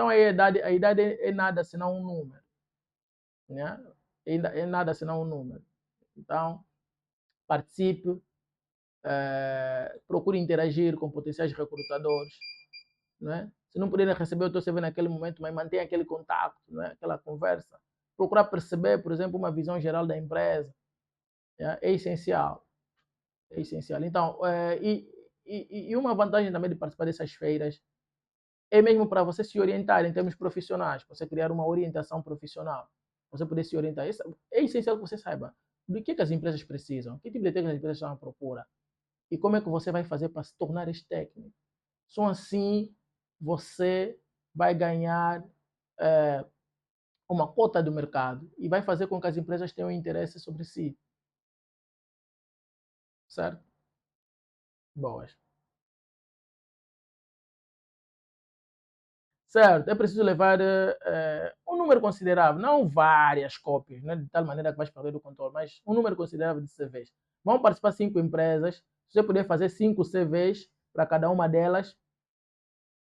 Speaker 1: a idade é nada senão um número. Né? É nada senão um número. Então, participe, procure interagir com potenciais recrutadores. Né? Se não puderem receber o teu CV naquele momento, mas mantenha aquele contato, né? Aquela conversa. Procurar perceber, por exemplo, uma visão geral da empresa. Né? É essencial. É essencial. Então, e uma vantagem também de participar dessas feiras é mesmo para você se orientar em termos profissionais, você criar uma orientação profissional, você poder se orientar. É essencial que você saiba do que as empresas precisam, que tipo de técnico as empresas estão à procura e como é que você vai fazer para se tornar esse técnico. Só assim você vai ganhar uma cota do mercado e vai fazer com que as empresas tenham interesse sobre si. Certo? Boas. Certo, é preciso levar um número considerável, não várias cópias, né, de tal maneira que vais perder o controle, mas um número considerável de CVs. Vão participar 5 empresas, se você puder fazer 5 CVs para cada uma delas,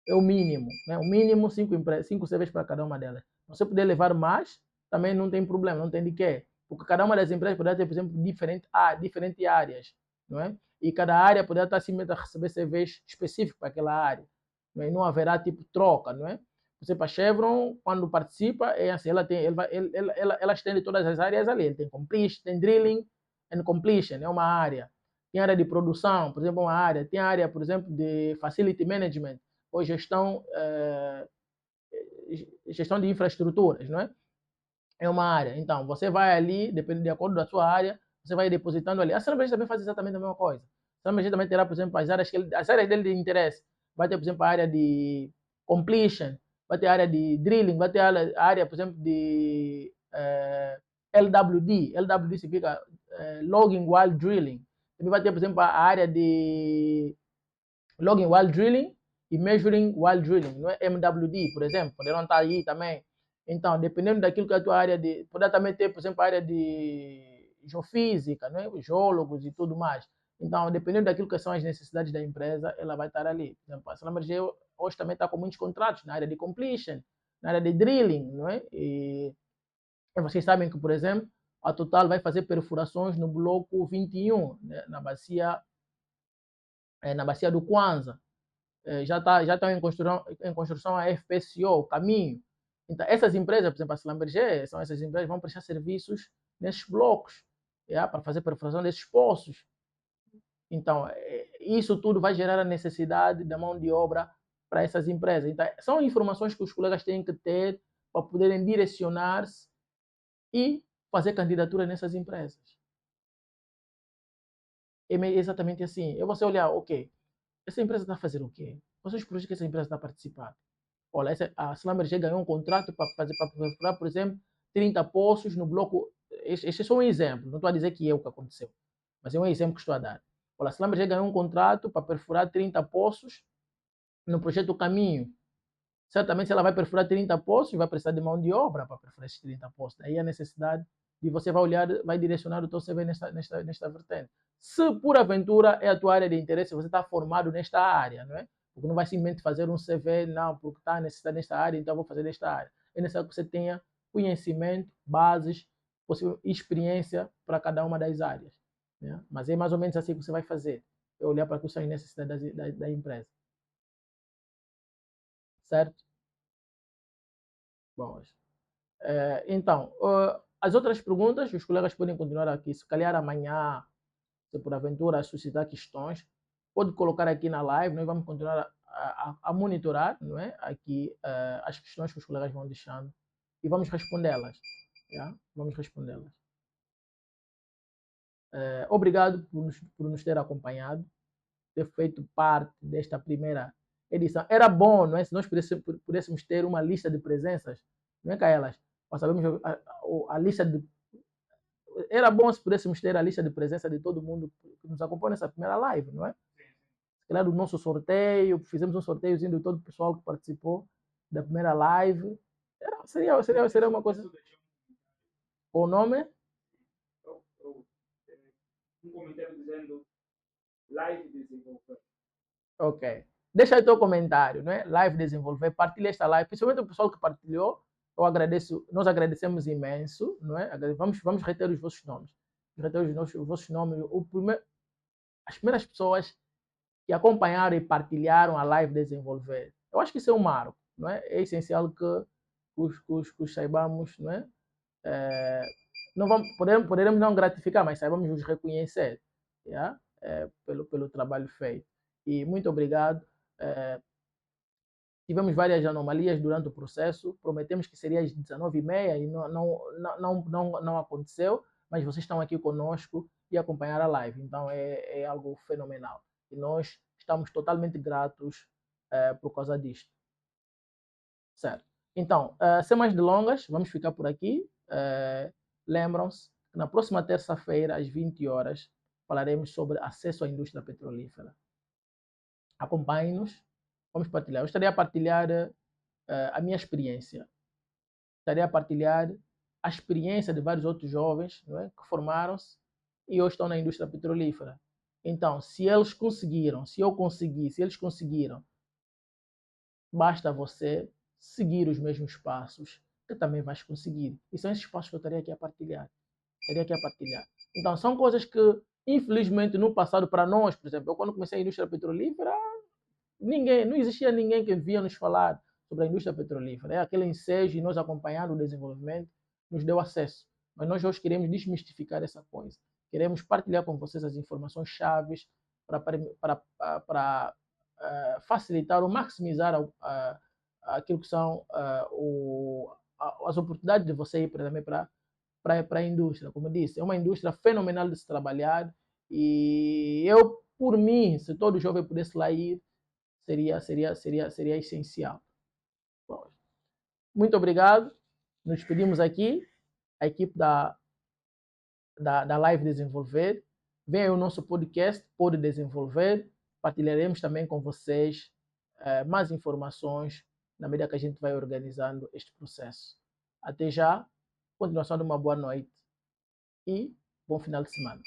Speaker 1: é o mínimo. Né? O mínimo 5 CVs para cada uma delas. Se você puder levar mais, também não tem problema, não tem de quê. Porque cada uma das empresas poderá ter, por exemplo, diferentes áreas. Não é? E cada área poderá estar simplesmente a receber CVs específicos para aquela área. Não, é? Não haverá tipo troca, não é? Você para a Chevron, quando participa, é assim, ela estende todas as áreas ali. Ele tem completion, tem drilling and completion, é uma área. Tem área de produção, por exemplo, uma área. Tem área, por exemplo, de facility management, ou gestão de infraestruturas, não é? É uma área. Então, você vai ali, depende de acordo da sua área, você vai depositando ali. A cerveja também faz exatamente a mesma coisa. A cerveja também terá, por exemplo, as áreas dele de interesse. Vai ter, por exemplo, a área de completion, vai ter a área de drilling, vai ter a área, por exemplo, de LWD. LWD significa Logging While Drilling. Também vai ter, por exemplo, a área de Logging While Drilling e Measuring While Drilling, não é? MWD, por exemplo, poderão estar aí também. Então, dependendo daquilo que é a tua área de... Poderá também ter, por exemplo, a área de geofísica, não é? Geólogos e tudo mais. Então, dependendo daquilo que são as necessidades da empresa, ela vai estar ali. Por exemplo, a Salamergê hoje também está com muitos contratos na área de completion, na área de drilling, não é? E vocês sabem que, por exemplo, a Total vai fazer perfurações no bloco 21, né? na bacia do Kwanza. Já estão em construção a FPSO, o caminho. Então, essas empresas, por exemplo, a Schlumberger, são essas empresas que vão prestar serviços nesses blocos, para fazer perfuração desses poços. Então, isso tudo vai gerar a necessidade da mão de obra para essas empresas. Então, são informações que os colegas têm que ter para poderem direcionar-se e fazer candidatura nessas empresas. É exatamente assim. É você olhar, ok, essa empresa está a fazer o quê? Quais são os projetos que essa empresa está a participar? Olha, a Schlumberger ganhou um contrato para perfurar, por exemplo, 30 poços no bloco. Este é só um exemplo, não estou a dizer que é o que aconteceu, mas é um exemplo que estou a dar. Olha, a Schlumberger ganhou um contrato para perfurar 30 poços no projeto Caminho. Certamente, se ela vai perfurar 30 poços, vai precisar de mão de obra para perfurar esses 30 poços. Daí a necessidade de você vai olhar, vai direcionar o teu CV nesta vertente. Se por aventura é a tua área de interesse, você está formado nesta área, não é? Porque não vai simplesmente fazer um CV, não, porque está necessidade nesta área, então vou fazer nesta área. É necessário que você tenha conhecimento, bases, experiência para cada uma das áreas. Né? Mas é mais ou menos assim que você vai fazer. É olhar para as suas necessidades da empresa. Certo? Bom, então, as outras perguntas, os colegas podem continuar aqui. Se calhar amanhã, se por aventura suscitar questões, pode colocar aqui na live. Nós vamos continuar a monitorar, não é? Aqui as questões que os colegas vão deixando e vamos respondê-las. Vamos respondê-las. Obrigado por nos ter acompanhado, ter feito parte desta primeira edição. Era bom, não é? Se nós pudéssemos ter uma lista de presenças, não é, Caelas? Nós sabemos a lista de. Era bom se pudéssemos ter a lista de presença de todo mundo que nos acompanha nessa primeira live, não é? Se calhar do nosso sorteio, fizemos um sorteiozinho de todo o pessoal que participou da primeira live. Seria uma coisa. O nome?
Speaker 2: Um comentário dizendo live desenvolver.
Speaker 1: Ok. Deixa aí teu comentário, né? Live desenvolver, partilha esta live, principalmente o pessoal que partilhou. Eu agradeço, nós agradecemos imenso, não é? Vamos reter os vossos nomes. Reter os vossos nomes. As primeiras pessoas que acompanharam e partilharam a live desenvolver. Eu acho que isso é um marco, não é? É essencial que os saibamos, não é? Não poderemos não gratificar, mas saibamos os reconhecer, pelo trabalho feito. E muito obrigado. Tivemos várias anomalias durante o processo. Prometemos que seria às 19h30 e não aconteceu, mas vocês estão aqui conosco e acompanhar a live. Então é algo fenomenal. E nós estamos totalmente gratos por causa disto. Certo. Então, sem mais delongas, vamos ficar por aqui. Lembram-se que na próxima terça-feira, às 20 horas, falaremos sobre acesso à indústria petrolífera. Acompanhe-nos. Vamos partilhar. Eu estaria a partilhar a minha experiência. Estaria a partilhar a experiência de vários outros jovens, não é, que formaram-se e hoje estão na indústria petrolífera. Então, se eles conseguiram, se eu consegui, se eles conseguiram, basta você seguir os mesmos passos que também vais conseguir. E são esses passos que eu estaria aqui a partilhar. Então, são coisas que, infelizmente, no passado, para nós, por exemplo, eu quando comecei a indústria petrolífera, não existia ninguém que via nos falar sobre a indústria petrolífera. Aquele ensejo e nós acompanhando o desenvolvimento nos deu acesso. Mas nós hoje queremos desmistificar essa coisa. Queremos partilhar com vocês as informações chaves para facilitar ou maximizar aquilo que são as oportunidades de você ir também para a indústria. Como eu disse, é uma indústria fenomenal de se trabalhar e eu, por mim, se todo jovem pudesse lá ir, seria essencial. Bom, muito obrigado. Nos despedimos aqui. A equipe da Live Desenvolver. Venha o nosso podcast, Pode Desenvolver. Partilharemos também com vocês mais informações na medida que a gente vai organizando este processo. Até já. Continuação de uma boa noite e bom final de semana.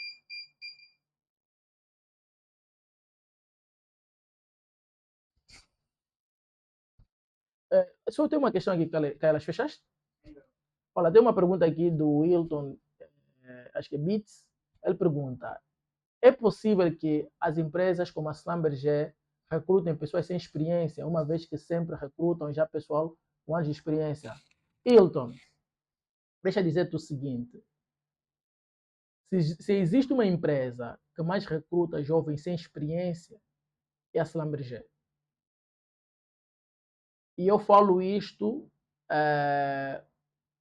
Speaker 1: Só tem uma questão aqui, Kailas, fechaste? Olha, tem uma pergunta aqui do Wilton, acho que é Bits. Ele pergunta: é possível que as empresas como a Schlumberger recrutem pessoas sem experiência, uma vez que sempre recrutam já pessoal com anos de experiência? Hilton, deixa eu dizer-te o seguinte, se existe uma empresa que mais recruta jovens sem experiência, é a Schlumberger. E eu falo isto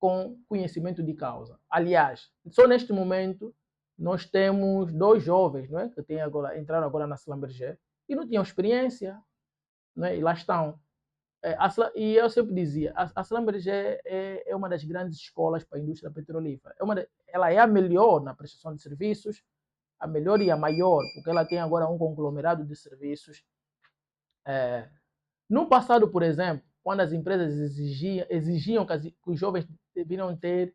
Speaker 1: com conhecimento de causa. Aliás, só neste momento nós temos 2 jovens, não é, que entraram agora na Schlumberger e não tinham experiência, não é, e lá estão. E eu sempre dizia, a Schlumberger é uma das grandes escolas para a indústria petrolífera. Ela é a melhor na prestação de serviços, a melhor e a maior, porque ela tem agora um conglomerado de serviços. No passado, por exemplo, quando as empresas exigiam que os jovens deveriam ter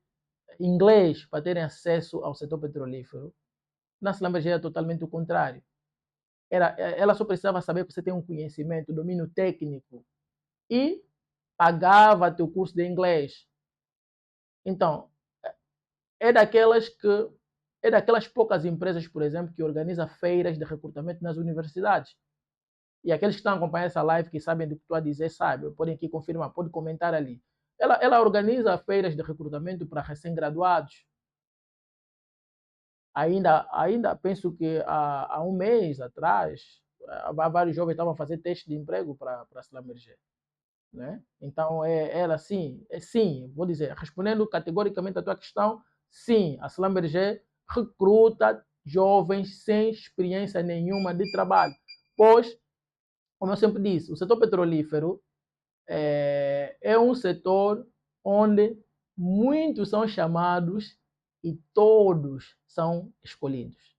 Speaker 1: inglês para terem acesso ao setor petrolífero, na Schlumberger era totalmente o contrário. Ela só precisava saber que você tem um conhecimento, domínio técnico e pagava teu curso de inglês. Então, é daquelas poucas empresas, por exemplo, que organiza feiras de recrutamento nas universidades. E aqueles que estão acompanhando essa live, que sabem do que estou a dizer, sabem, podem aqui confirmar, podem comentar ali. Ela organiza feiras de recrutamento para recém-graduados. Ainda penso que há um mês atrás, vários jovens estavam fazendo teste de emprego para a Schlumberger. Né? Então, ela sim, sim, vou dizer, respondendo categoricamente a tua questão, sim, a Schlumberger recruta jovens sem experiência nenhuma de trabalho, pois, como eu sempre disse, o setor petrolífero é um setor onde muitos são chamados e todos são escolhidos.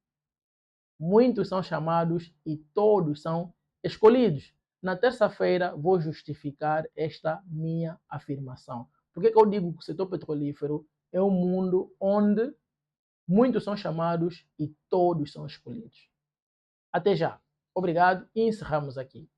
Speaker 1: Muitos são chamados e todos são escolhidos. Na terça-feira vou justificar esta minha afirmação. Por que eu digo que o setor petrolífero é um mundo onde muitos são chamados e todos são escolhidos? Até já. Obrigado e encerramos aqui.